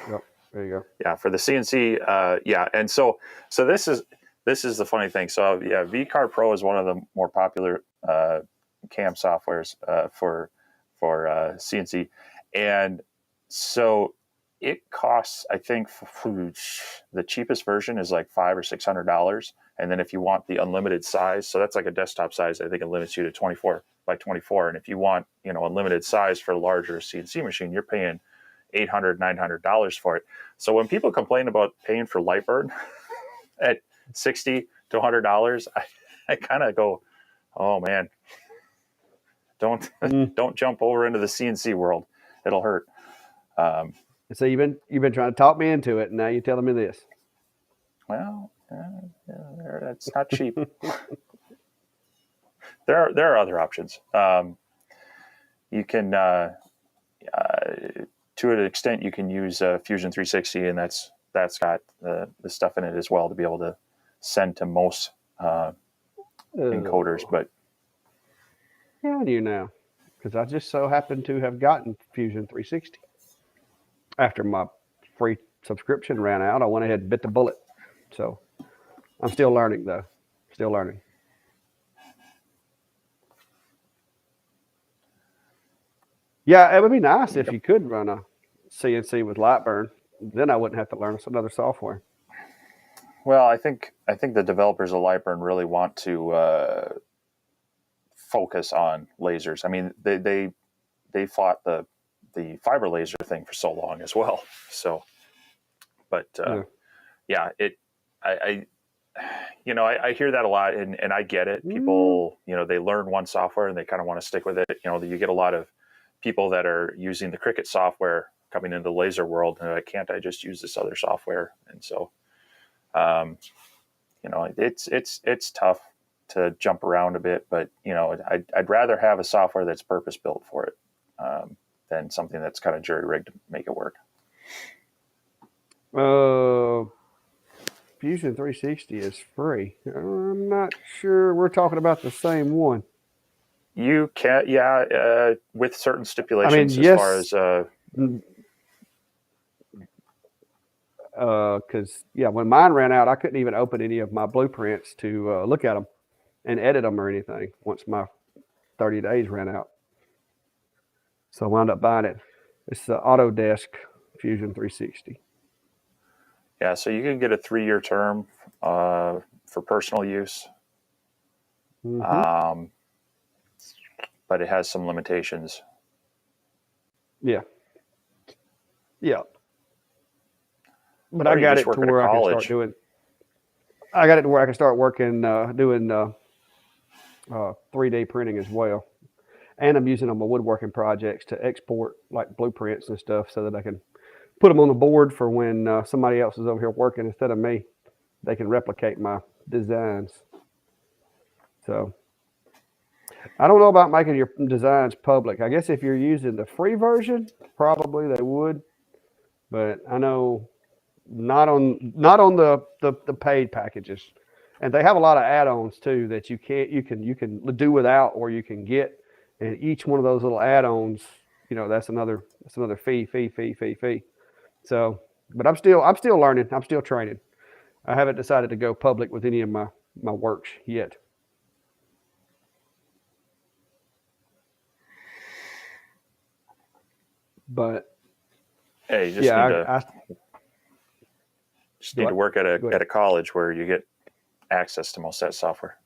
Yep, there you go. Yeah, for the CNC. And so this is the funny thing. So yeah, VCarve Pro is one of the more popular cam softwares for CNC, and so it costs, I think, the cheapest version is like $500 or $600, and then if you want the unlimited size, so that's like a desktop size, I think it limits you to 24 by 24, and if you want unlimited size for a larger CNC machine, you're paying $800, $900 for it. So when people complain about paying for Lightburn at $60 to $100, I kind of go, oh man, don't jump over into the CNC world. It'll hurt. So you've been trying to talk me into it, and now you're telling me this. Well, it's not cheap. There are other options. You can, to an extent, you can use Fusion 360, and that's got the stuff in it as well to be able to send to most encoders. But how do you now? Because I just so happen to have gotten Fusion 360 after my free subscription ran out. I went ahead and bit the bullet. So I'm still learning, though. Still learning. Yeah, it would be nice if you could run a CNC with Lightburn. Then I wouldn't have to learn another software. Well, I think the developers of Lightburn really want to focus on lasers. I mean, they fought the fiber laser thing for so long as well. So, but I hear that a lot, and I get it. People, they learn one software and they kind of want to stick with it. You get a lot of people that are using the Cricut software coming into the laser world, and like, can't I just use this other software? And so, it's tough to jump around a bit, but I'd rather have a software that's purpose built for it than something that's kind of jury rigged to make it work. Fusion 360 is free. I'm not sure we're talking about the same one. You can, with certain stipulations as far as. because when mine ran out, I couldn't even open any of my blueprints to look at them and edit them or anything once my 30 days ran out. So I wound up buying it. It's the Autodesk Fusion 360. Yeah, so you can get a 3-year term for personal use, Mm-hmm. but it has some limitations. Yeah. Yeah. But Or I you got just it to work at a where I can start college. doing. I got it to where I can start working, doing 3D printing as well, and I'm using them on my woodworking projects to export like blueprints and stuff, so that I can put them on the board for when somebody else is over here working instead of me. They can replicate my designs. So I don't know about making your designs public. I guess if you're using the free version, probably they would, but I know not on the paid packages, and they have a lot of add-ons too that you can do without or you can get, and each one of those little add-ons, that's another fee. So, but I'm still learning. I'm still training. I haven't decided to go public with any of my works yet. But Hey, you yeah, I just do need I to work go at ahead. a college where you get access to most of that software.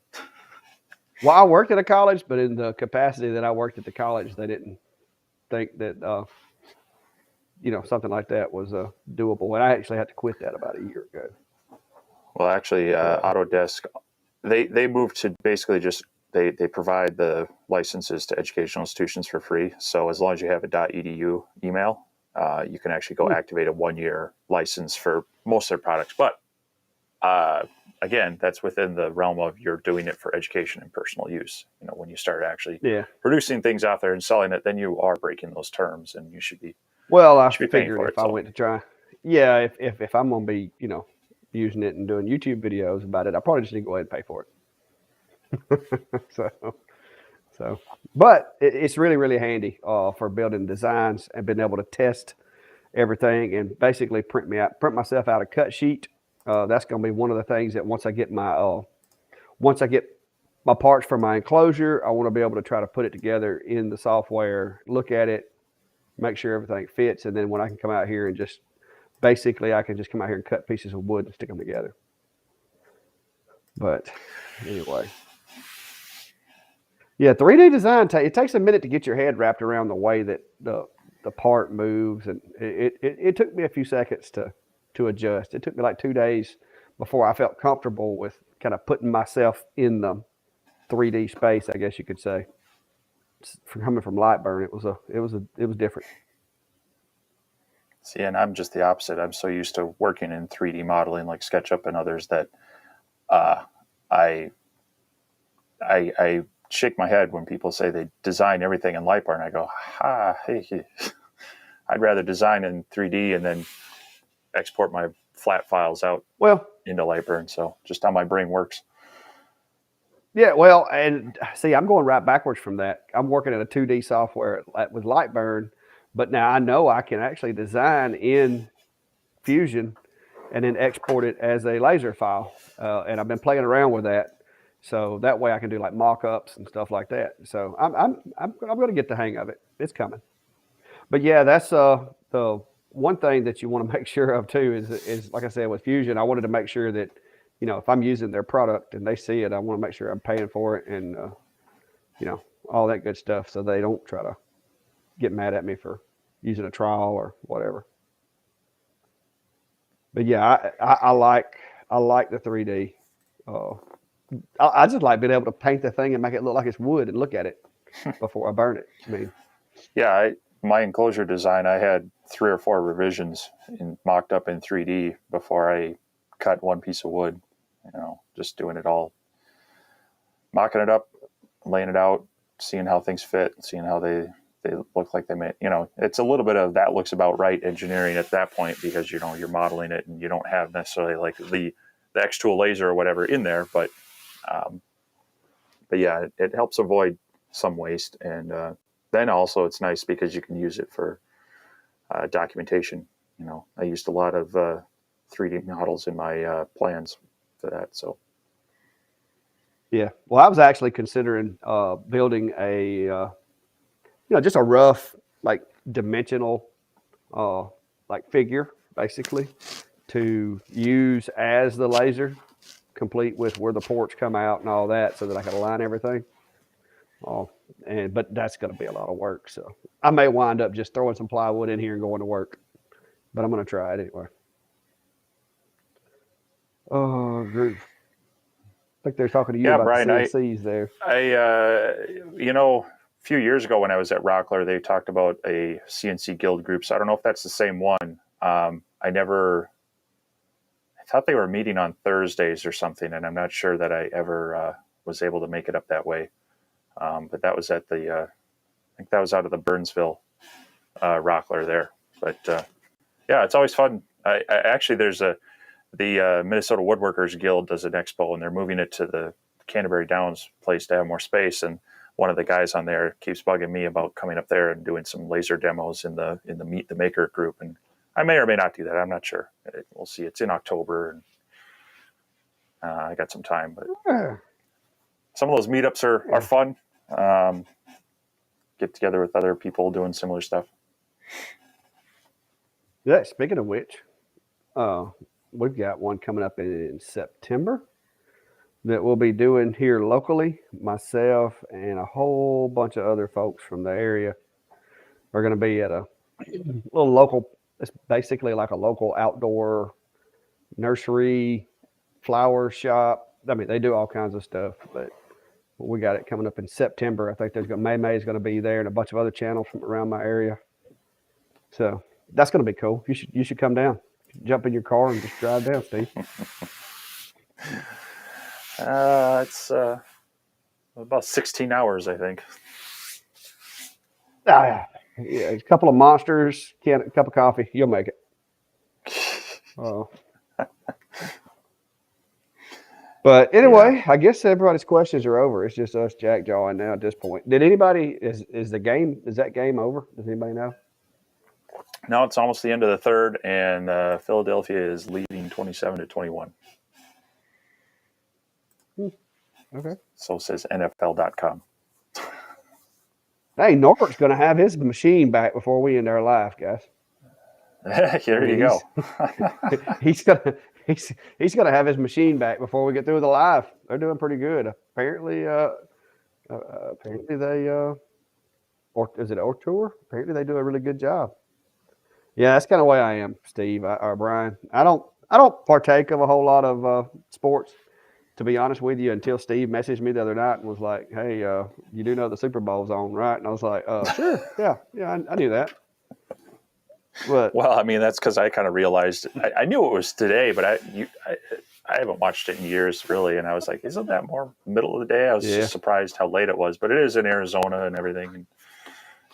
Well, I worked at a college, but in the capacity that I worked at the college, they didn't think that something like that was doable, and I actually had to quit that about a year ago. Well, actually, So Autodesk, they moved to basically just they provide the licenses to educational institutions for free. So as long as you have a .edu email, you can actually go activate a 1-year license for most of their products. But again, that's within the realm of you're doing it for education and personal use. When you start actually yeah. producing things out there and selling it, then you are breaking those terms, and you Well, I should be paying figured for if it. I So went to try, yeah, if I'm gonna be using it and doing YouTube videos about it, I probably just need to go ahead and pay for it. so so, but it's really really handy for building designs and being able to test everything and basically print myself out a cut sheet. That's going to be one of the things that once I get my parts for my enclosure, I want to be able to try to put it together in the software, look at it, make sure everything fits, and then when I can come out here and just basically I can just come out here and cut pieces of wood and stick them together. But anyway, yeah, 3D design it takes a minute to get your head wrapped around the way that the part moves, and it took me a few seconds to adjust. It took me like 2 days before I felt comfortable with kind of putting myself in the 3D space, I guess you could say. Coming from Lightburn, it was different. see, and I'm just the opposite. I'm so used to working in 3D modeling like SketchUp and others that uh, I I shake my head when people say they design everything in Lightburn. And I go, hey, I'd rather design in 3D and then export my flat files out Well, into Lightburn. So just how my brain works. yeah, well, and see, I'm going right backwards from that. I'm working in a 2D software with Lightburn, but now I know I can actually design in Fusion and then export it as a laser file. And I've been playing around with that, so that way I can do like mock-ups and stuff like that. So I'm going to get the hang of it. It's coming. But yeah, that's the one thing that you want to make sure of too is like I said with Fusion, I wanted to make sure that if I'm using their product and they see it, I want to make sure I'm paying for it and all that good stuff, so they don't try to get mad at me for using a trial or whatever. But yeah, I like the 3D. Uh, I just like being able to paint the thing and make it look like it's wood and look at it before I burn it. I mean, Yeah, my enclosure design, I had 3 or 4 revisions mocked up in 3D before I cut one piece of wood. Just doing it all, mocking it up, laying it out, seeing how things fit, seeing how they look like they may. It's a little bit of that looks about right engineering at that point because you're modeling it and you don't have necessarily like the X tool laser or whatever in there, but yeah, it helps avoid some waste, and then also it's nice because you can use it for documentation. I used a lot of 3D models in my plans for that. So Yeah. Well, I was actually considering building a just a rough like dimensional like figure basically to use as the laser, complete with where the ports come out and all that, so that I can align everything. Oh, but that's going to be a lot of work. So I may wind up just throwing some plywood in here and going to work, but I'm going to try it anyway. Oh, groove. I think they're talking to you yeah, about Brian, the CNCs there. a few years ago when I was at Rockler, they talked about a CNC guild group. So I don't know if that's the same one. I thought they were meeting on Thursdays or something, and I'm not sure that I ever was able to make it up that way. But that was at I think that was out of the Burnsville Rockler there. But yeah, it's always fun. I actually, the Minnesota Woodworkers Guild does an expo, and they're moving it to the Canterbury Downs place to have more space. And one of the guys on there keeps bugging me about coming up there and doing some laser demos in the Meet the Maker group. And I may or may not do that. I'm not sure. We'll see. It's in October, and I got some time. But some of those meetups are fun. Get together with other people doing similar stuff. Yeah. Speaking of which, we've got one coming up in September that we'll be doing here locally. Myself and a whole bunch of other folks from the area are going to be at a little local. It's basically like a local outdoor nursery, flower shop. I mean, they do all kinds of stuff, but we got it coming up in September. I think May is going to be there, and a bunch of other channels from around my area. So that's going to be cool. You should come down. Jump in your car and just drive down, Steve. It's about 16 hours, I think. Yeah, a couple of monsters, a cup of coffee. You'll make it. But anyway, yeah. I guess everybody's questions are over. It's just us jack-jawing now at this point. Did anybody, is that game over? Does anybody know? No, it's almost the end of the third, and Philadelphia is leading 27-21. Okay. So says NFL.com. Hey, Norbert's going to have his machine back before we end our live, guys. There you go. He's gonna have his machine back before we get through the live. They're doing pretty good. Apparently they or is it Tour? Apparently they do a really good job. Yeah, that's kind of the way I am, Steve or Brian. I don't partake of a whole lot of sports, to be honest with you, until Steve messaged me the other night and was like, "Hey, you do know the Super Bowl's on, right?" And I was like, "Sure, yeah, I knew that." But, well, I mean, that's because I kind of realized I knew it was today, but I haven't watched it in years, really. And I was like, isn't that more middle of the day? I was just surprised how late it was, but it is in Arizona and everything. And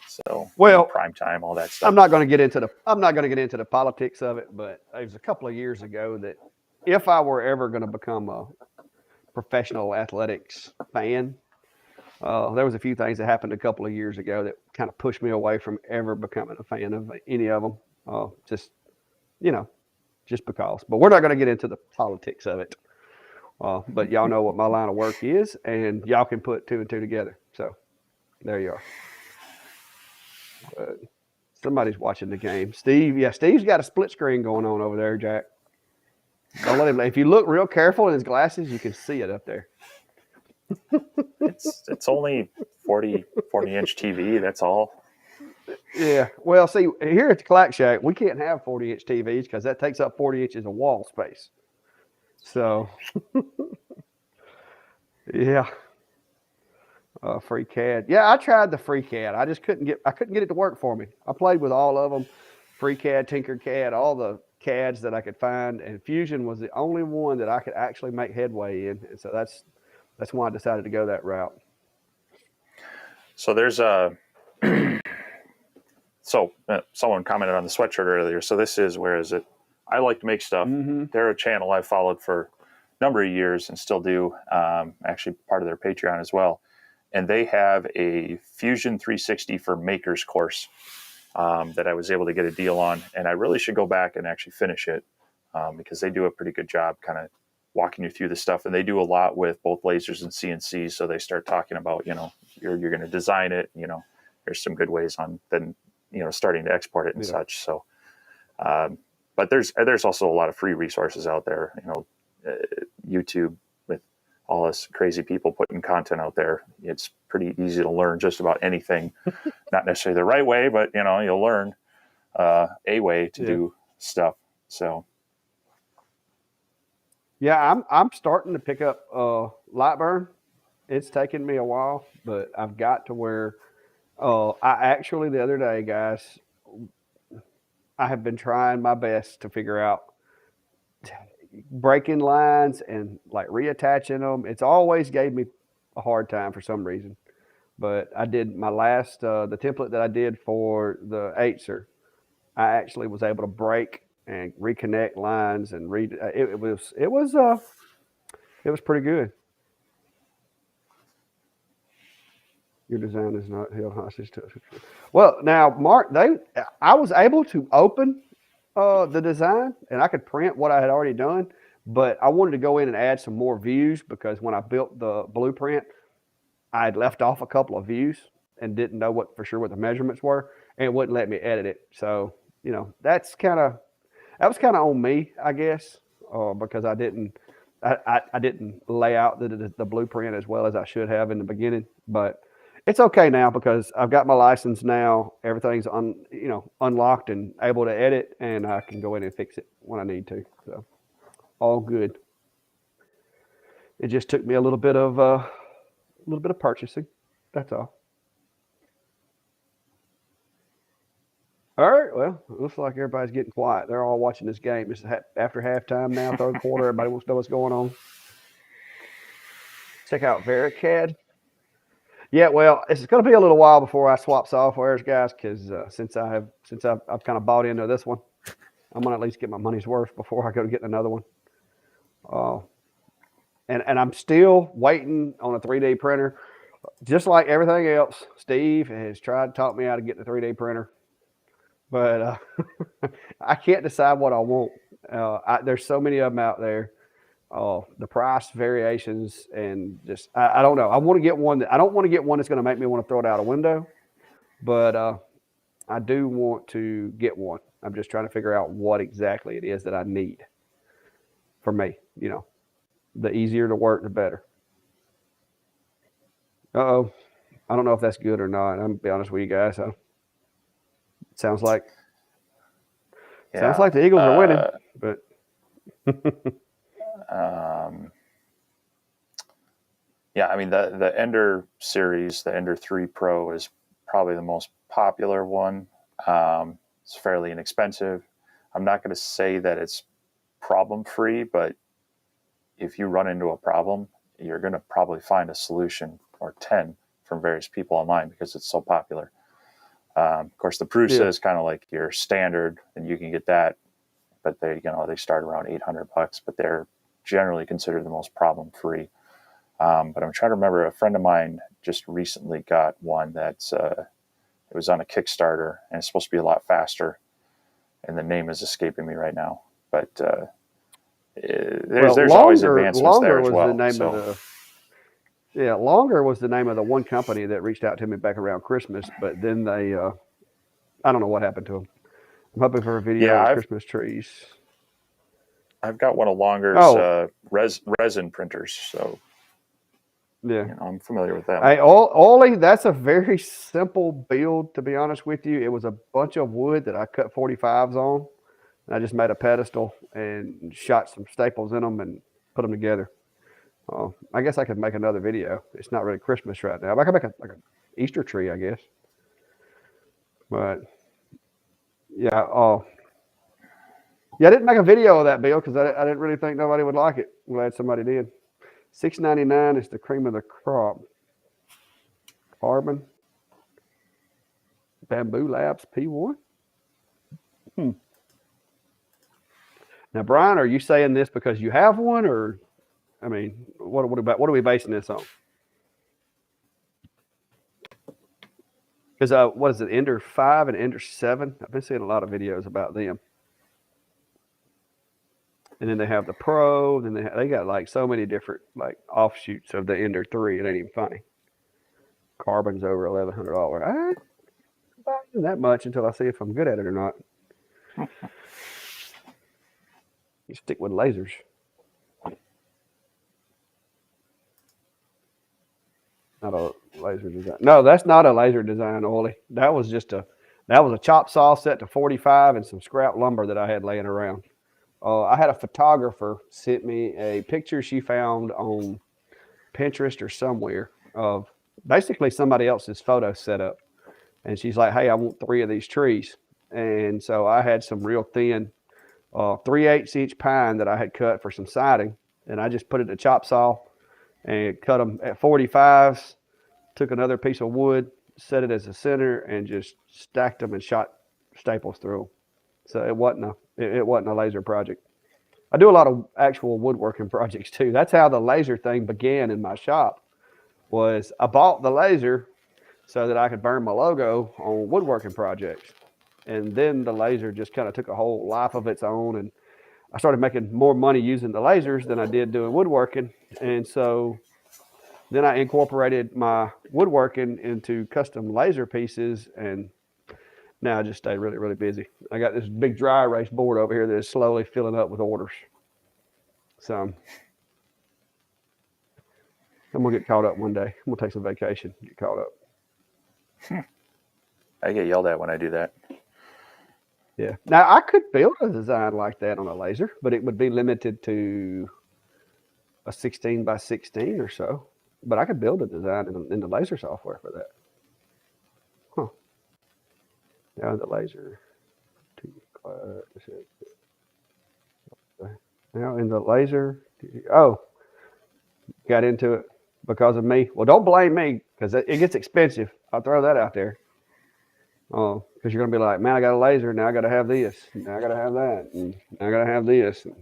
so, prime time, all that stuff. I'm not going to get into the politics of it, but it was a couple of years ago that if I were ever going to become a professional athletics fan, there was a few things that happened a couple of years ago that kind of pushed me away from ever becoming a fan of any of them. Just because. But we're not going to get into the politics of it. But y'all know what my line of work is, and y'all can put two and two together. So there you are. Somebody's watching the game. Steve's got a split screen going on over there, Jack. Don't let him. If you look real careful in his glasses, you can see it up there. It's only 40-inch TV. That's all. Yeah. Well, see, here at the Clack Shack, we can't have 40-inch TVs because that takes up 40 inches of wall space. So, yeah. Free CAD. Yeah, I tried the free CAD. I just couldn't get it to work for me. I played with all of them, free CAD, Tinkercad, all the CADs that I could find, and Fusion was the only one that I could actually make headway in. And so that's why I decided to go that route. So there's someone commented on the sweatshirt earlier. So this is, where is it? I Like to Make Stuff. Mm-hmm. They're a channel I've followed for a number of years and still do. Actually part of their Patreon as well. And they have a Fusion 360 for Makers course that I was able to get a deal on. And I really should go back and actually finish it. because they do a pretty good job kind of walking you through the stuff, and they do a lot with both lasers and CNC. So they start talking about, you're going to design it, there's some good ways on then, starting to export it and such. So, but there's also a lot of free resources out there, YouTube with all us crazy people putting content out there. It's pretty easy to learn just about anything, not necessarily the right way, but you'll learn a way to do stuff. So. Yeah, I'm starting to pick up light burn. It's taken me a while, but I've got to where I actually the other day, guys, I have been trying my best to figure out breaking lines and like reattaching them. It's always gave me a hard time for some reason. But I did my last the template that I did for the Atezr. I actually was able to break and reconnect lines and it was pretty good. Your design is not held hostage to. Well, now, Mark, I was able to open the design and I could print what I had already done, but I wanted to go in and add some more views because when I built the blueprint, I had left off a couple of views and didn't know what the measurements were, and it wouldn't let me edit it. So, that was kind of on me, I guess, because I didn't lay out the blueprint as well as I should have in the beginning. But it's okay now because I've got my license now. Everything's unlocked and able to edit, and I can go in and fix it when I need to. So all good. It just took me a little bit of purchasing. That's all. All right. Well, it looks like everybody's getting quiet. They're all watching this game. It's after halftime now, third quarter. Everybody wants to know what's going on. Check out Vericad. Yeah, well, it's going to be a little while before I swap softwares, guys, because since I've kind of bought into this one, I'm going to at least get my money's worth before I go to get another one. And I'm still waiting on a 3D printer. Just like everything else, Steve has tried to talk me out of getting a 3D printer. But I can't decide what I want. There's so many of them out there. The price variations and just I don't know. I want to get one I don't want to get one that's going to make me want to throw it out a window, but I do want to get one. I'm just trying to figure out what exactly it is that I need for me. The easier to work, the better. I don't know if that's good or not. I'm gonna be honest with you guys. Sounds like the Eagles are winning, but yeah, I mean the Ender series, the Ender 3 Pro is probably the most popular one. It's fairly inexpensive. I'm not going to say that it's problem free, but if you run into a problem, you're going to probably find a solution or 10 from various people online because it's so popular. Of course, the Prusa is kind of like your standard, and you can get that, but they start around $800, but they're generally considered the most problem-free. But I'm trying to remember, a friend of mine just recently got one that's it was on a Kickstarter, and it's supposed to be a lot faster, and the name is escaping me right now. But there's always advancements there as well. Longer was the name of the one company that reached out to me back around Christmas, but then they, I don't know what happened to them. I'm hoping for a video of Christmas trees. I've got one of Longer's resin printers, so I'm familiar with that. Hey, Ollie, that's a very simple build, to be honest with you. It was a bunch of wood that I cut 45s on, and I just made a pedestal and shot some staples in them and put them together. I guess I could make another video. It's not really Christmas right now. I could make an Easter tree, I guess. But I didn't make a video of that, Bill, because I didn't really think nobody would like it. I'm glad somebody did. $6.99 is the cream of the crop. Carbon. Bamboo Labs P1. Now, Brian, are you saying this because you have one, or I mean, what are we basing this on? Because what is it, Ender 5 and Ender 7? I've been seeing a lot of videos about them. And then they have the Pro. Then they got like so many different like offshoots of the Ender 3. It ain't even funny. Carbon's over $1,100. I ain't buying that much until I see if I'm good at it or not. You stick with lasers. Not a laser design. No, that's not a laser design, Ollie. That was a chop saw set to 45 and some scrap lumber that I had laying around. I had a photographer sent me a picture she found on Pinterest or somewhere of basically somebody else's photo setup. And she's like, hey, I want 3 of these trees. And so I had some real thin 3/8 inch pine that I had cut for some siding. And I just put it in a chop saw and cut them at 45s, took another piece of wood, set it as a center, and just stacked them and shot staples through them. So it wasn't a laser project. I do a lot of actual woodworking projects too. That's how the laser thing began in my shop. Was I bought the laser so that I could burn my logo on woodworking projects, and then the laser just kind of took a whole life of its own, and I started making more money using the lasers than I did doing woodworking, and so then I incorporated my woodworking into custom laser pieces, and now I just stay really, really busy. I got this big dry erase board over here that is slowly filling up with orders. So I'm gonna get caught up one day. I'm gonna take some vacation, get caught up. I get yelled at when I do that. Yeah. Now I could build a design like that on a laser, but it would be limited to a 16 by 16 or so. But I could build a design in the laser software for that. Huh. Now the laser. Now in the laser. Oh, got into it because of me. Well, don't blame me because it gets expensive. I'll throw that out there. Oh, because you're gonna be like, man, I got a laser. Now I got to have this. Now I got to have that. And now I got to have this. And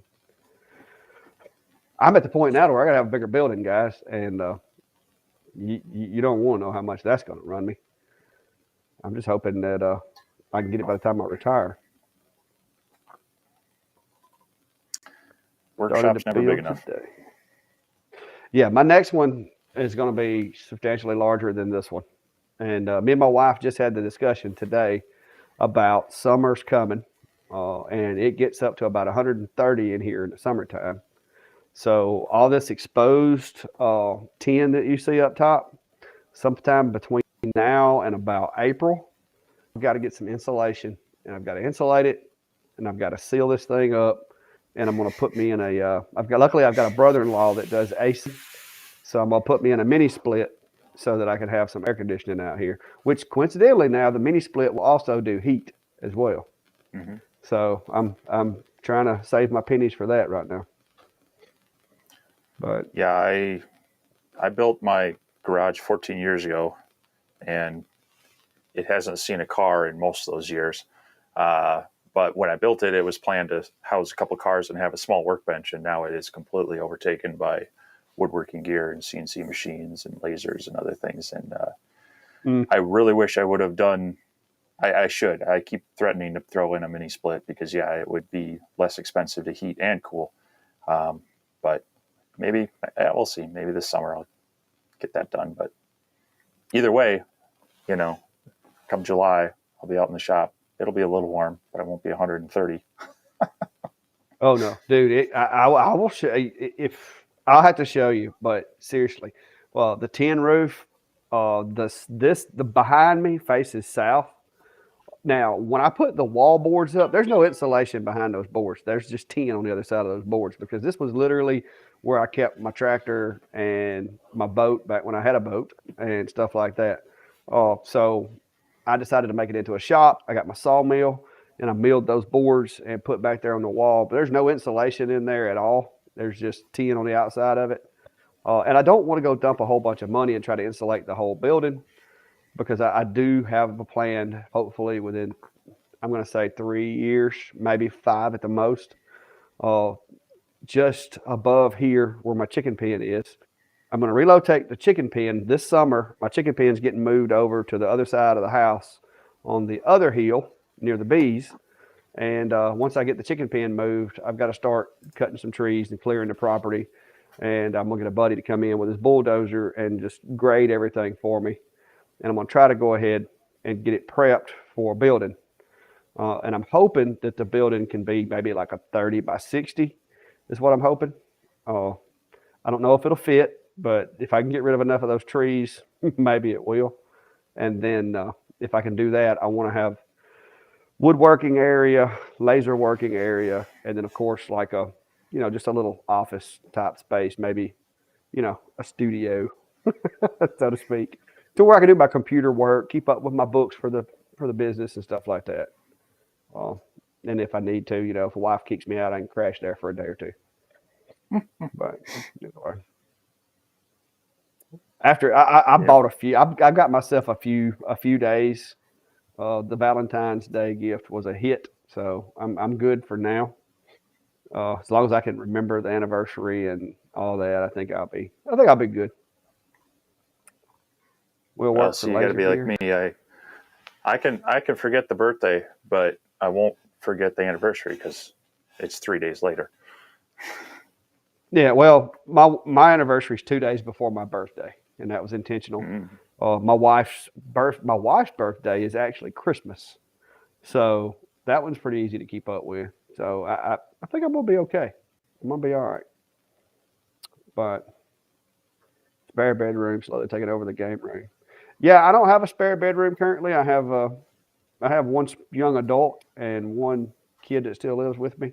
I'm at the point now where I got to have a bigger building, guys. And you don't want to know how much that's going to run me. I'm just hoping that I can get it by the time I retire. Workshop's never big enough. Today. Yeah, my next one is going to be substantially larger than this one. And me and my wife just had the discussion today about summer's coming, and it gets up to about 130 in here in the summertime. So all this exposed tin that you see up top, sometime between now and about April, I've got to get some insulation, and I've got to insulate it, and I've got to seal this thing up, and I'm going to put me in luckily I've got a brother-in-law that does AC, so I'm going to put me in a mini split so that I can have some air conditioning out here, which coincidentally now the mini split will also do heat as well. Mm-hmm. So I'm trying to save my pennies for that right now. But yeah, I built my garage 14 years ago, and it hasn't seen a car in most of those years. But when I built it, it was planned to house a couple of cars and have a small workbench, and now it is completely overtaken by woodworking gear and CNC machines and lasers and other things. And I really wish I would have done. I should. I keep threatening to throw in a mini split because it would be less expensive to heat and cool. But maybe we'll see. Maybe this summer I'll get that done. But either way, come July, I'll be out in the shop. It'll be a little warm, but it won't be 130. Oh no, dude! I will show you if I'll have to show you. But seriously, well, the tin roof, the behind me faces south. Now, when I put the wall boards up, there's no insulation behind those boards. There's just tin on the other side of those boards because this was literally where I kept my tractor and my boat back when I had a boat and stuff like that. So I decided to make it into a shop. I got my sawmill and I milled those boards and put back there on the wall. But there's no insulation in there at all. There's just tin on the outside of it. And I don't want to go dump a whole bunch of money and try to insulate the whole building because I do have a plan, hopefully within, I'm going to say 3 years, maybe 5 at the most, just above here where my chicken pen is. I'm going to relocate the chicken pen this summer. My chicken pen's getting moved over to the other side of the house on the other hill near the bees. And once I get the chicken pen moved, I've got to start cutting some trees and clearing the property. And I'm going to get a buddy to come in with his bulldozer and just grade everything for me. And I'm going to try to go ahead and get it prepped for building. And I'm hoping that the building can be maybe like a 30 by 60 is what I'm hoping. I don't know if it'll fit, but if I can get rid of enough of those trees, maybe it will. And then if I can do that, I want to have woodworking area, laser working area, and then of course like a, just a little office type space, maybe, a studio, so to speak, to where I can do my computer work, keep up with my books for the business and stuff like that. And if I need to, if a wife kicks me out, I can crash there for a day or two. But anyway. After I bought a few, I got myself a few days. The Valentine's Day gift was a hit, so I'm good for now. As long as I can remember the anniversary and all that, I think I'll be good. We'll work So for you got to be gear. like me. I can forget the birthday, but I won't forget the anniversary because it's 3 days later. Yeah, well, my anniversary is 2 days before my birthday, and that was intentional. Mm-hmm. My wife's birthday is actually Christmas, so that one's pretty easy to keep up with. So I think I'm gonna be okay. I'm gonna be all right. But spare bedroom, slowly taking over the game room. Yeah, I don't have a spare bedroom currently. I have one young adult and one kid that still lives with me.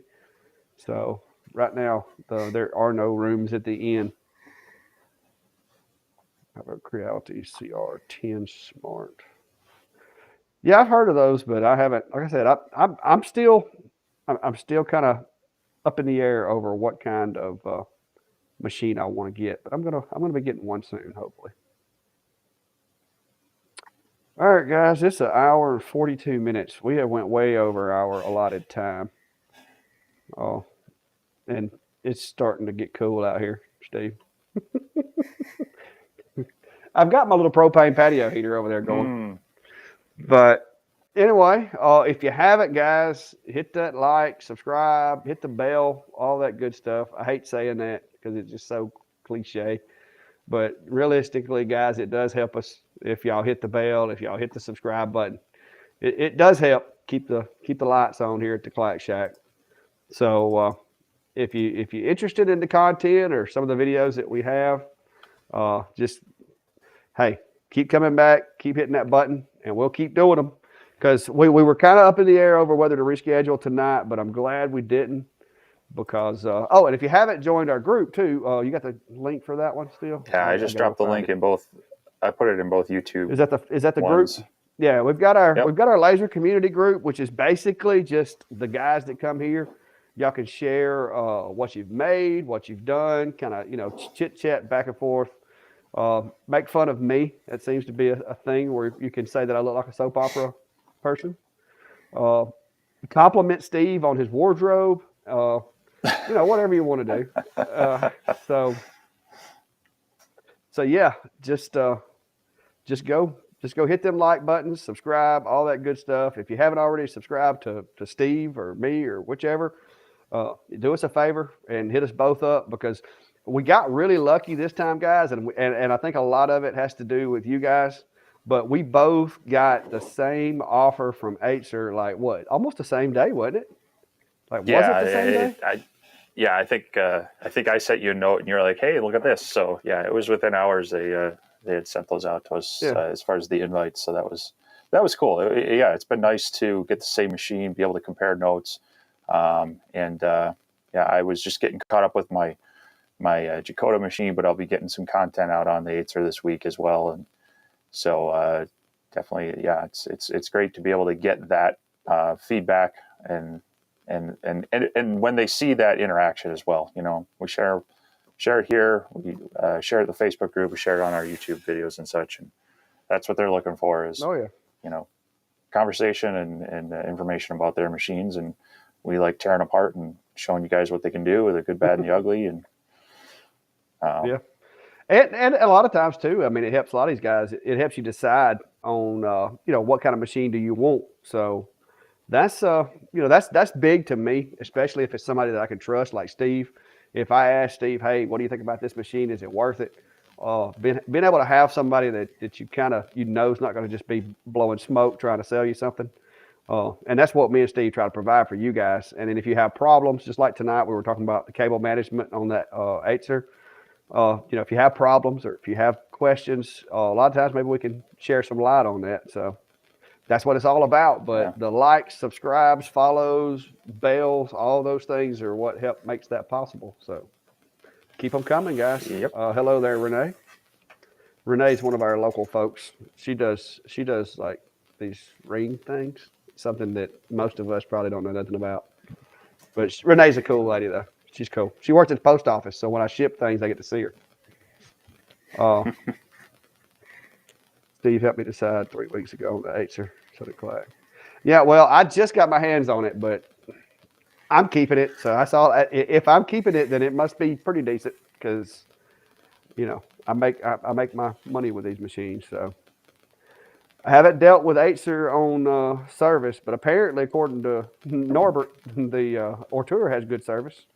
So right now, there are no rooms at the inn. I have a Creality CR10 Smart. Yeah, I've heard of those, but I haven't. Like I said, I'm still kind of up in the air over what kind of machine I want to get. But I'm gonna be getting one soon, hopefully. All right, guys, it's an hour and 42 minutes. We have went way over our allotted time. Oh, and it's starting to get cool out here, Steve. I've got my little propane patio heater over there going. But anyway, if you haven't, guys, hit that like, subscribe, hit the bell, all that good stuff. I hate saying that because it's just so cliche. But realistically, guys, it does help us if y'all hit the bell, if y'all hit the subscribe button. It does help keep the lights on here at the Clack Shack. So if you're interested in the content or some of the videos that we have, just hey, keep coming back, keep hitting that button, and we'll keep doing them. Because we were kind of up in the air over whether to reschedule tonight, but I'm glad we didn't. Because and if you haven't joined our group too, you got the link for that one still? Yeah, I just dropped the link in both. I put it in both YouTube. Is that the ones. group? Yeah, we've got our laser community group, which is basically just the guys that come here. Y'all can share what you've made, what you've done, kind of chit chat back and forth. Make fun of me. That seems to be a thing where you can say that I look like a soap opera person. Compliment Steve on his wardrobe. Whatever you want to do. So yeah, just go hit them like buttons, subscribe, all that good stuff. If you haven't already subscribed to Steve or me or whichever, do us a favor and hit us both up because we got really lucky this time, guys, and I think a lot of it has to do with you guys. But we both got the same offer from Atezr, like what, almost the same day, wasn't it? Like, was it the same day? I think I sent you a note and you're like, hey, look at this. So yeah, it was within hours. They had sent those out to us as far as the invites. So that was cool. It's been nice to get the same machine, be able to compare notes. I was just getting caught up with my Jacoda machine, but I'll be getting some content out on the Atezr this week as well. And so definitely, it's great to be able to get that feedback and when they see that interaction as well. We share it here, we share it in the Facebook group, we share it on our YouTube videos and such, and that's what they're looking for is conversation and information about their machines. And we like tearing apart and showing you guys what they can do with the good, bad, and the ugly. And and a lot of times too, I mean, it helps a lot of these guys. It helps you decide on what kind of machine do you want. So that's that's big to me, especially if it's somebody that I can trust, like Steve. If I ask Steve, hey, what do you think about this machine? Is it worth it? Being able to have somebody that you kind of is not going to just be blowing smoke trying to sell you something. And that's what me and Steve try to provide for you guys. And then if you have problems, just like tonight, we were talking about the cable management on that Atezr. If you have problems or if you have questions, a lot of times maybe we can share some light on that. So that's what it's all about. But the likes, subscribes, follows, bells, all those things are what makes that possible. So keep them coming, guys. Yep. Hello there, Renee. Renee's one of our local folks. She does like these ring things, something that most of us probably don't know nothing about. But Renee's a cool lady, though. She's cool. She works at the post office, so when I ship things, I get to see her. Steve helped me decide 3 weeks ago on the Atezr clack. Yeah, well, I just got my hands on it, but I'm keeping it. So I saw if I'm keeping it, then it must be pretty decent because, I make my money with these machines. So I haven't dealt with Atezr on service, but apparently, according to Norbert, the Ortur has good service.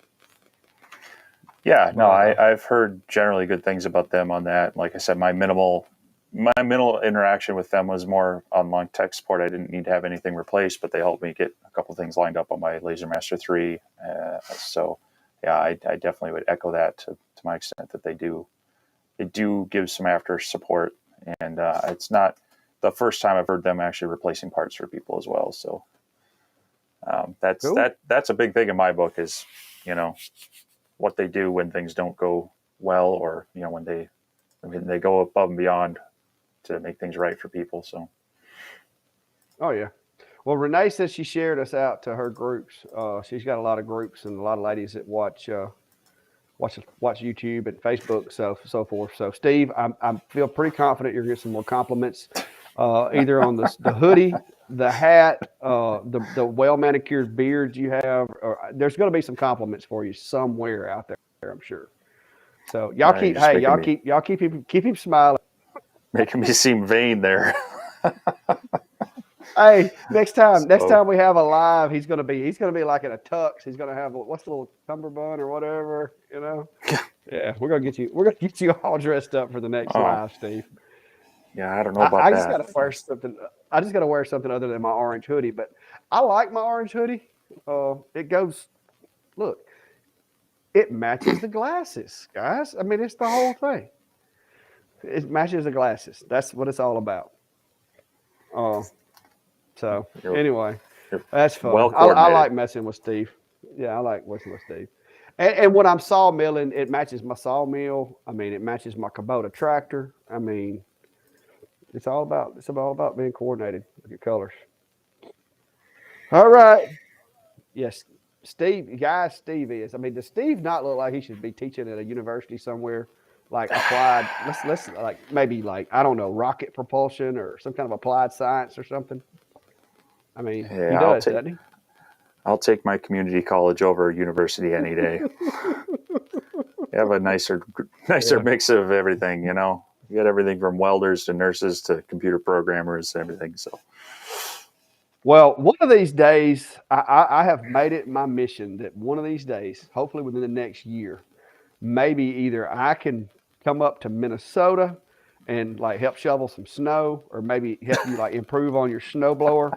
Yeah, no, I've heard generally good things about them on that. Like I said, my minimal interaction with them was more on long tech support. I didn't need to have anything replaced, but they helped me get a couple things lined up on my LaserMaster 3. So, yeah, I definitely would echo that to my extent that they do give some after support, and it's not the first time I've heard them actually replacing parts for people as well. So that's cool. That's a big thing in my book is, what they do when things don't go well, or when they go above and beyond to make things right for people. So oh yeah, well, Renee says she shared us out to her groups. She's got a lot of groups and a lot of ladies that watch YouTube and Facebook, so forth. So Steve, I feel pretty confident you're gonna get some more compliments, either on the hoodie, the hat, the well manicured beard you have. Or there's going to be some compliments for you somewhere out there, I'm sure. So y'all keep him smiling. Making me seem vain there. Hey, next time we have a live, he's gonna be like in a tux. He's gonna have what's the little cummerbund or whatever, Yeah, we're gonna get you all dressed up for the next live, Steve. Yeah, I don't know about that. I just gotta wear something. I just gotta wear something other than my orange hoodie. But I like my orange hoodie. It goes. Look, it matches the glasses, guys. I mean, it's the whole thing. It matches the glasses. That's what it's all about. So anyway, that's fun. I like messing with Steve. Yeah, I like messing with Steve. And when I'm sawmilling, it matches my sawmill. I mean, it matches my Kubota tractor. I mean, it's all about being coordinated with your colors. All right. Yes, Steve is. I mean, does Steve not look like he should be teaching at a university somewhere, like applied? Let's like maybe like I don't know, rocket propulsion or some kind of applied science or something. I mean, he does, doesn't he? I'll take my community college over university any day. You have a nicer mix of everything, You got everything from welders to nurses to computer programmers, everything. So, well, one of these days, I have made it my mission that one of these days, hopefully within the next year, maybe either I can come up to Minnesota and like help shovel some snow, or maybe help you like improve on your snowblower,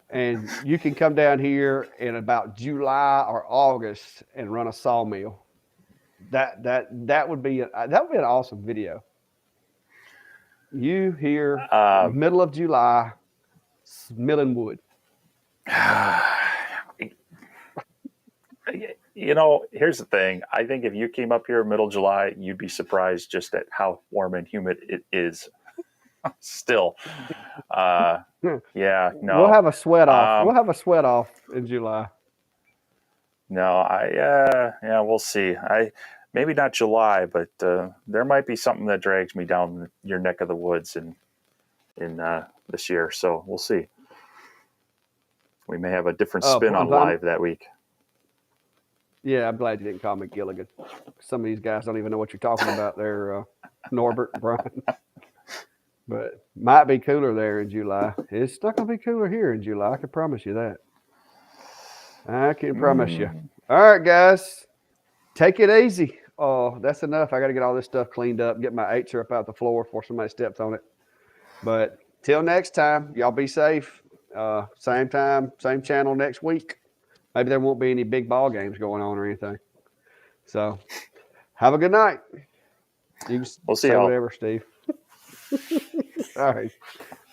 and you can come down here in about July or August and run a sawmill. That would be an awesome video. You here, middle of July, milling wood. Here's the thing. I think if you came up here middle of July, you'd be surprised just at how warm and humid it is. Still, yeah, no. We'll have a sweat off. We'll have a sweat off in July. No, we'll see. Maybe not July, but there might be something that drags me down your neck of the woods in this year. So we'll see. We may have a different spin on live that week. Yeah, I'm glad you didn't call me Gilligan. Some of these guys don't even know what you're talking about there, Norbert, Brian. But might be cooler there in July. It's not going to be cooler here in July. I can promise you that. I can promise you. All right, guys. Take it easy. Oh, that's enough. I got to get all this stuff cleaned up, get my Atezr up out the floor before somebody steps on it. But till next time, y'all be safe. Same time, same channel next week. Maybe there won't be any big ball games going on or anything. So have a good night. You can We'll see say y'all. whatever, Steve. All right.